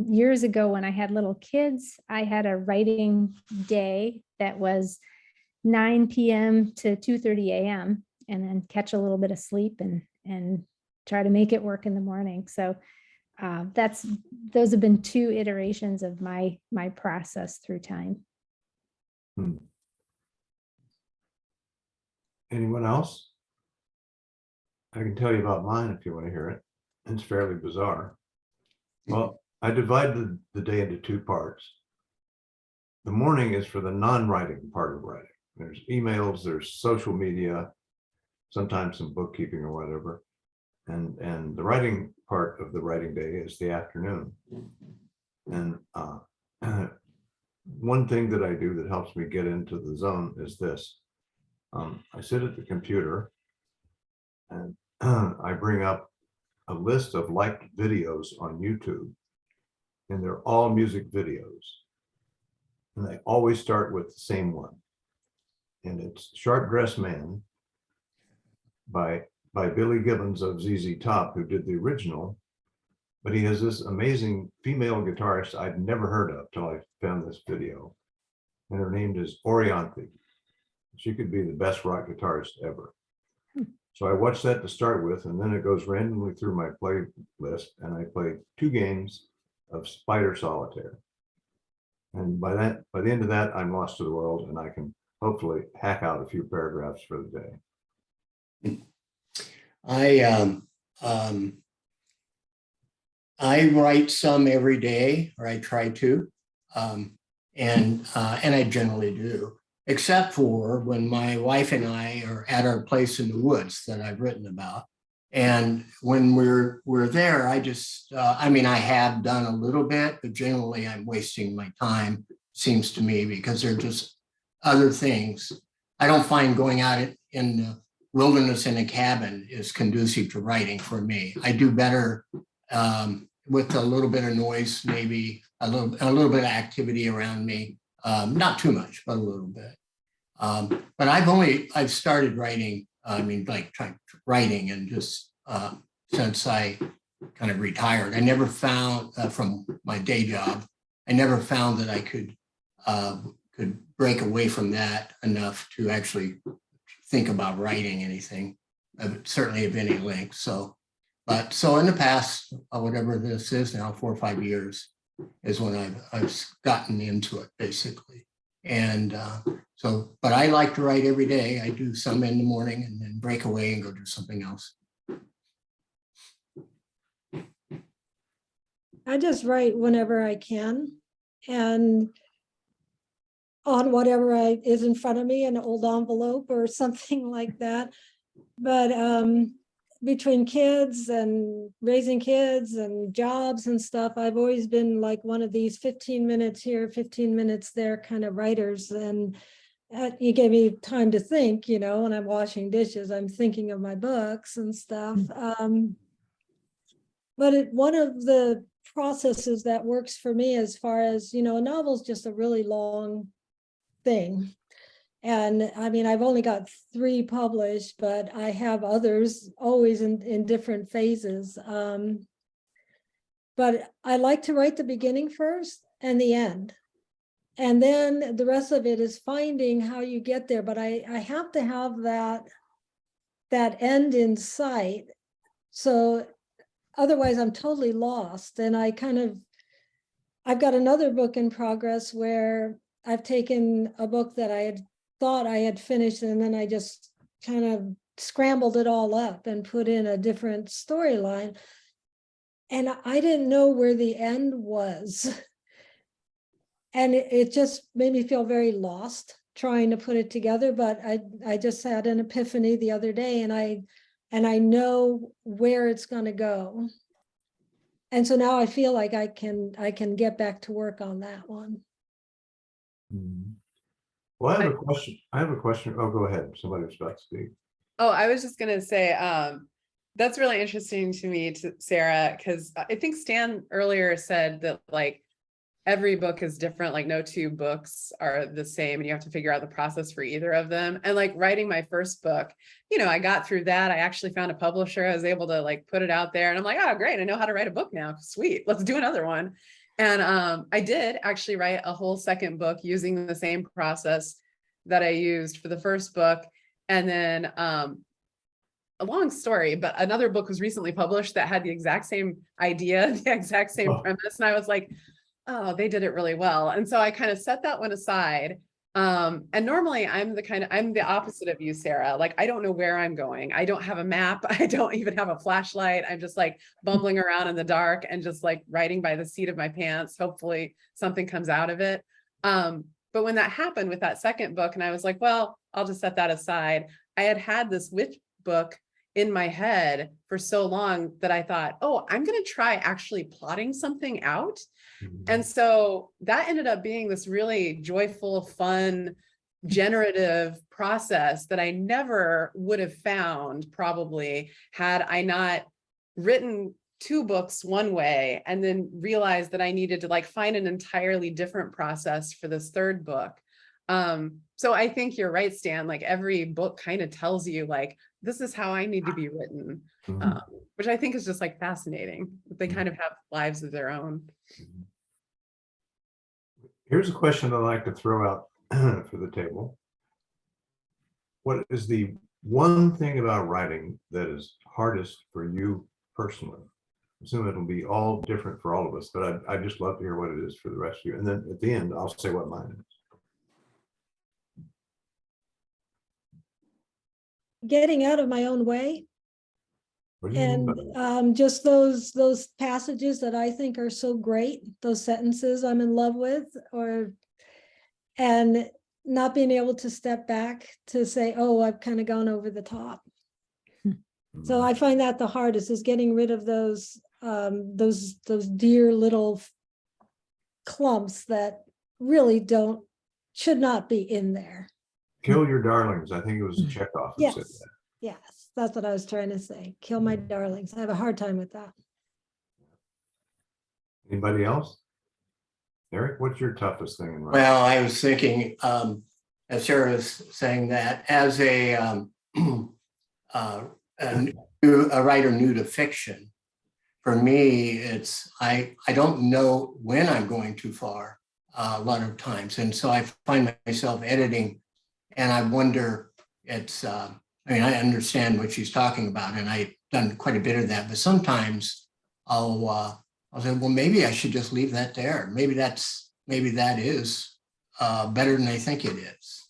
years ago when I had little kids, I had a writing day that was 9 p.m. to 2:30 a.m. and then catch a little bit of sleep and try to make it work in the morning. So those have been two iterations of my process through time. Anyone else? I can tell you about mine if you want to hear it. It's fairly bizarre. Well, I divide the day into two parts. The morning is for the non-writing part of writing. There's emails, there's social media, sometimes some bookkeeping or whatever. And the writing part of the writing day is the afternoon. And one thing that I do that helps me get into the zone is this. I sit at the computer and I bring up a list of liked videos on YouTube, and they're all music videos. And I always start with the same one. And it's Sharp Dressed Man by Billy Gibbons of ZZ Top, who did the original. But he has this amazing female guitarist I'd never heard of till I found this video. And her name is Orianthi. She could be the best rock guitarist ever. So I watched that to start with, and then it goes randomly through my playlist, and I play 2 games of Spider Solitaire. And by the end of that, I'm lost to the world, and I can hopefully hack out a few paragraphs for the day. I write some every day, or I try to, and I generally do, except for when my wife and I are at our place in the woods that I've written about. And when we're there, I just, I mean, I have done a little bit, but generally I'm wasting my time, seems to me, because they're just other things. I don't find going out in the wilderness in a cabin is conducive to writing for me. I do better with a little bit of noise, maybe a little bit of activity around me. Not too much, but a little bit. But I've started writing, writing and just since I kind of retired. I never found from my day job, I never found that I could break away from that enough to actually think about writing anything, certainly of any length. So in the past, whatever this is now, 4 or 5 years is when I've gotten into it basically. And but I like to write every day. I do some in the morning and then break away and go do something else. I just write whenever I can and on whatever is in front of me, an old envelope or something like that. But between kids and raising kids and jobs and stuff, I've always been like one of these 15 minutes here, 15 minutes there kind of writers. And you gave me time to think, you know, when I'm washing dishes, I'm thinking of my books and stuff. But one of the processes that works for me as far as, you know, a novel is just a really long thing. And I mean, I've only got 3 published, but I have others always in different phases. But I like to write the beginning first and the end. And then the rest of it is finding how you get there. But I have to have that end in sight. So otherwise I'm totally lost. And I've got another book in progress where I've taken a book that I had thought I had finished, and then I just kind of scrambled it all up and put in a different storyline. And I didn't know where the end was. And it just made me feel very lost trying to put it together. But I just had an epiphany the other day, and I know where it's going to go. And so now I feel like I can get back to work on that one. Well, I have a question. Oh, go ahead. Somebody was about to speak. Oh, I was just gonna say, that's really interesting to me, Sarah, because I think Stan earlier said that like every book is different, like no 2 books are the same, and you have to figure out the process for either of them. And like writing my first book, you know, I got through that. I actually found a publisher. I was able to like put it out there, and I'm like, oh, great, I know how to write a book now. Sweet, let's do another one. And I did actually write a whole second book using the same process that I used for the first book. And then a long story, but another book was recently published that had the exact same idea, the exact same premise. And I was like, oh, they did it really well. And so I kind of set that one aside. And normally I'm the opposite of you, Sarah. Like, I don't know where I'm going. I don't have a map. I don't even have a flashlight. I'm just like bumbling around in the dark and just like writing by the seat of my pants. Hopefully something comes out of it. But when that happened with that second book, and I was like, well, I'll just set that aside. I had this witch book in my head for so long that I thought, oh, I'm going to try actually plotting something out. And so that ended up being this really joyful, fun, generative process that I never would have found probably had I not written 2 books one way and then realized that I needed to like find an entirely different process for this third book. So I think you're right, Stan, like every book kind of tells you like, this is how I need to be written, which I think is just like fascinating. They kind of have lives of their own. Here's a question I'd like to throw out for the table. What is the one thing about writing that is hardest for you personally? I assume it'll be all different for all of us, but I'd just love to hear what it is for the rest of you. And then at the end, I'll say what mine is. Getting out of my own way. What do you mean by And that? just those passages that I think are so great, those sentences I'm in love with, and not being able to step back to say, oh, I've kind of gone over the top. So I find that the hardest is getting rid of those dear little clumps that really should not be in there. Kill your darlings. I think it was Chekhov who said that. Yes, that's what I was trying to say. Kill my darlings. I have a hard time with that. Anybody else? Eric, what's your toughest thing in writing? Well, I was thinking, as Sarah was saying that, as a writer new to fiction, for me, it's I don't know when I'm going too far a lot of times, and so I find myself editing, and I wonder. I mean, I understand what she's talking about, and I've done quite a bit of that. But sometimes I'll say, well, maybe I should just leave that there. Maybe that is better than I think it is.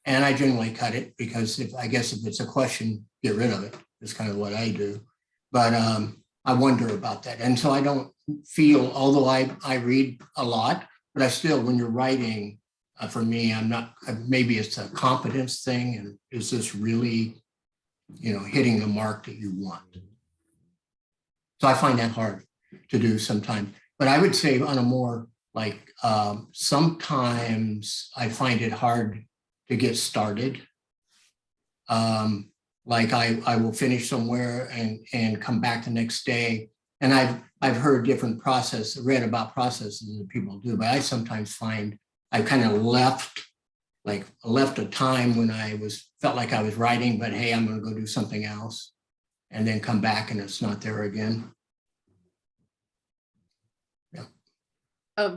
And I generally cut it because I guess if it's a question, get rid of it. Is kind of what I do. But I wonder about that. And so I don't feel, although I read a lot, but I still, when you're writing, for me, I'm not, maybe it's a competence thing. And is this really, hitting the mark that you want? So I find that hard to do sometimes. But I would say on a more like, sometimes I find it hard to get started. Like I will finish somewhere and come back the next day. And I've heard different read about processes that people do, but I sometimes find I kind of left a time when I felt like I was writing, but hey, I'm going to go do something else, and then come back and it's not there again.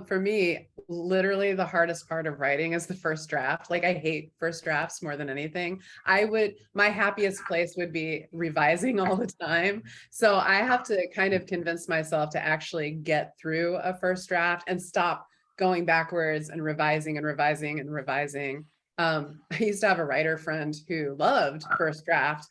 For me, literally the hardest part of writing is the first draft. Like I hate first drafts more than anything. My happiest place would be revising all the time. So I have to kind of convince myself to actually get through a first draft and stop going backwards and revising and revising and revising. I used to have a writer friend who loved first draft.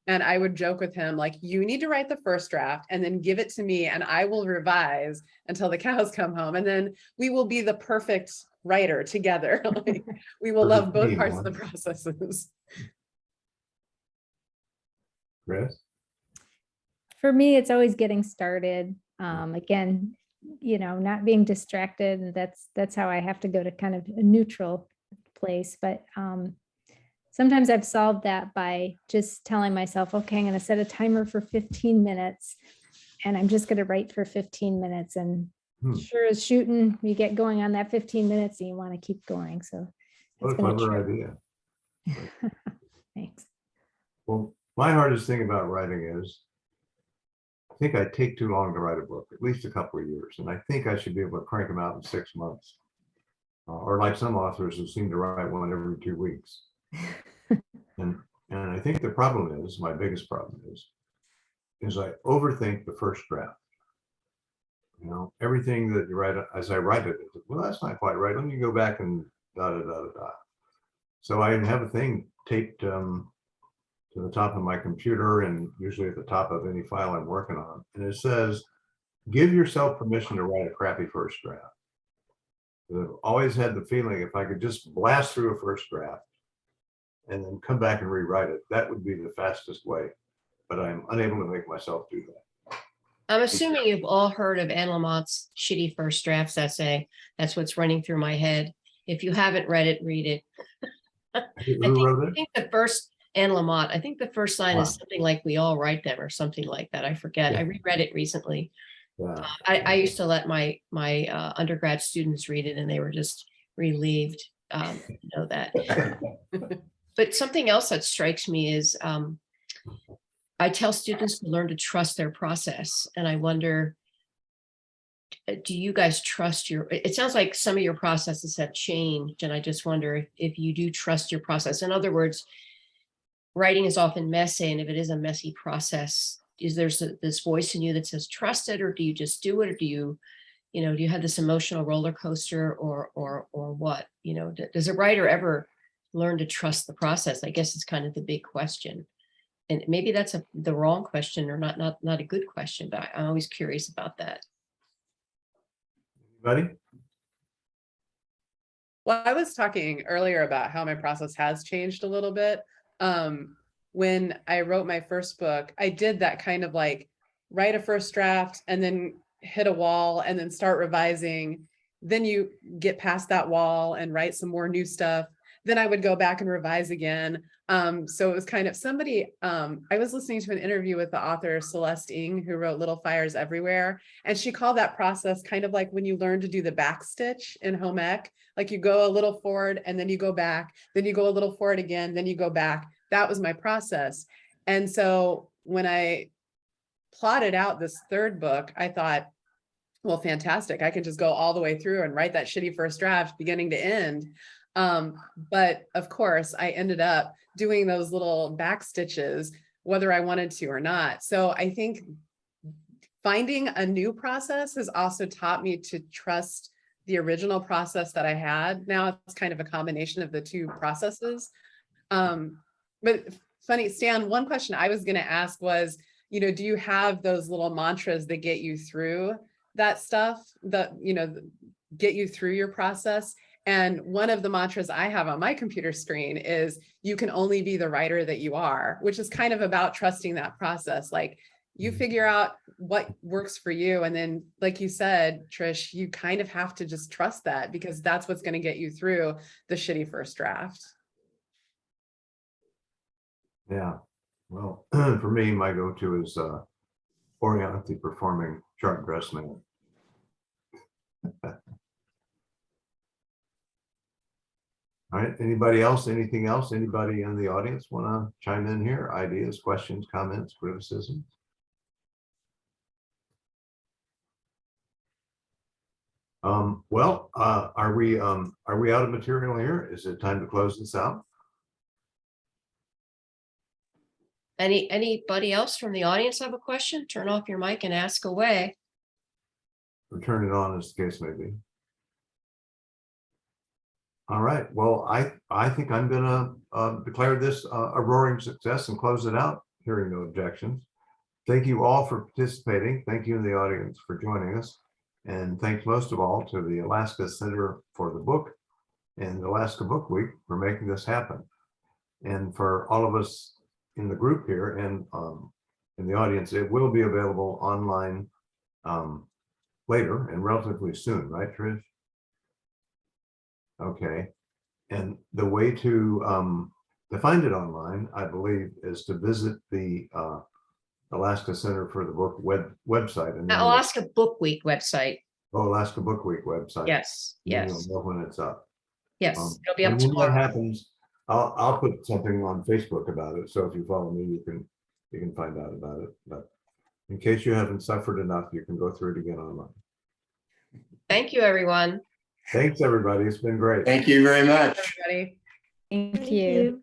And I would joke with him, like, you need to write the first draft and then give it to me and I will revise until the cows come home. And then we will be the perfect writer together. Like, we will love both parts of the processes. Chris? For me, it's always getting started. Again, not being distracted. And that's how I have to go to kind of a neutral place. But sometimes I've solved that by just telling myself, okay, I'm going to set a timer for 15 minutes and I'm just going to write for 15 minutes. And sure as shooting, you get going on that 15 minutes and you want to keep going. So What a clever idea. Thanks. Well, my hardest thing about writing is I think I take too long to write a book, at least a couple of years. And I think I should be able to crank them out in 6 months. Or like some authors who seem to write one every 2 weeks. And I think the problem is, my biggest problem is I overthink the first draft. Everything that you write, as I write it, well, that's not quite right. Let me go back and da da da da. So I have a thing taped to the top of my computer and usually at the top of any file I'm working on. And it says, give yourself permission to write a crappy first draft. I've always had the feeling if I could just blast through a first draft and then come back and rewrite it, that would be the fastest way. But I'm unable to make myself do that. I'm assuming you've all heard of Anne Lamott's shitty first drafts essay. That's what's running through my head. If you haven't read it, read it. Who wrote I it? think the first Anne Lamott, I think the first line Wow. is something like "we all write them" or something like that. I forget. Yeah. I reread it recently. Yeah. I used to let my undergrad students read it, and they were just relieved to know that. But something else that strikes me is I tell students to learn to trust their process, and I wonder, do you guys trust it sounds like some of your processes have changed, and I just wonder if you do trust your process. In other words, writing is often messy, and if it is a messy process, is there this voice in you that says trust it, or do you just do it, or do you have this emotional roller coaster, or what? Does a writer ever learn to trust the process? I guess it's kind of the big question. And maybe that's the wrong question, or not a good question, but I'm always curious about that. Anybody? Well, I was talking earlier about how my process has changed a little bit. When I wrote my first book, I did that kind of like write a first draft and then hit a wall and then start revising. Then you get past that wall and write some more new stuff. Then I would go back and revise again. So it was kind of somebody, I was listening to an interview with the author Celeste Ng, who wrote Little Fires Everywhere. And she called that process kind of like when you learn to do the back stitch in home ec, like you go a little forward and then you go back, then you go a little forward again, then you go back. That was my process. And so when I plotted out this third book, I thought, well, fantastic. I can just go all the way through and write that shitty first draft beginning to end. But of course, I ended up doing those little back stitches, whether I wanted to or not. So I think finding a new process has also taught me to trust the original process that I had. Now it's kind of a combination of the two processes. But funny, Stan, one question I was going to ask was, you know, do you have those little mantras that get you through that stuff, that, you know, get you through your process? And one of the mantras I have on my computer screen is, you can only be the writer that you are, which is kind of about trusting that process. Like, you figure out what works for you. And then, like you said, Trish, you kind of have to just trust that, because that's what's going to get you through the shitty first draft. Yeah, well, for me, my go-to is Oriental performing chart dressman. All right, anybody else, anything else? Anybody in the audience want to chime in here? Ideas, questions, comments, criticisms? Well, are we out of material here? Is it time to close this out? Anybody else from the audience have a question? Turn off your mic and ask away. Or turn it on, as the case may be. All right, well, I think I'm gonna declare this a roaring success and close it out, hearing no objections. Thank you all for participating. Thank you in the audience for joining us. And thanks most of all to the Alaska Center for the Book and Alaska Book Week for making this happen. And for all of us in the group here and in the audience, it will be available online later and relatively soon, right, Trish? Okay, and the way to find it online, I believe, is to visit the Alaska Center for the Book website. And then Alaska Book Week website. Alaska Book Week website. Yes, Then yes, you'll know when it's up. yes. It'll be up And when that tomorrow. happens, I'll put something on Facebook about it. So if you follow me, you can find out about it. But in case you haven't suffered enough, you can go through it again online. Thank you, everyone. Thanks, everybody. It's been great. Thank you very much. Everybody. Thank you.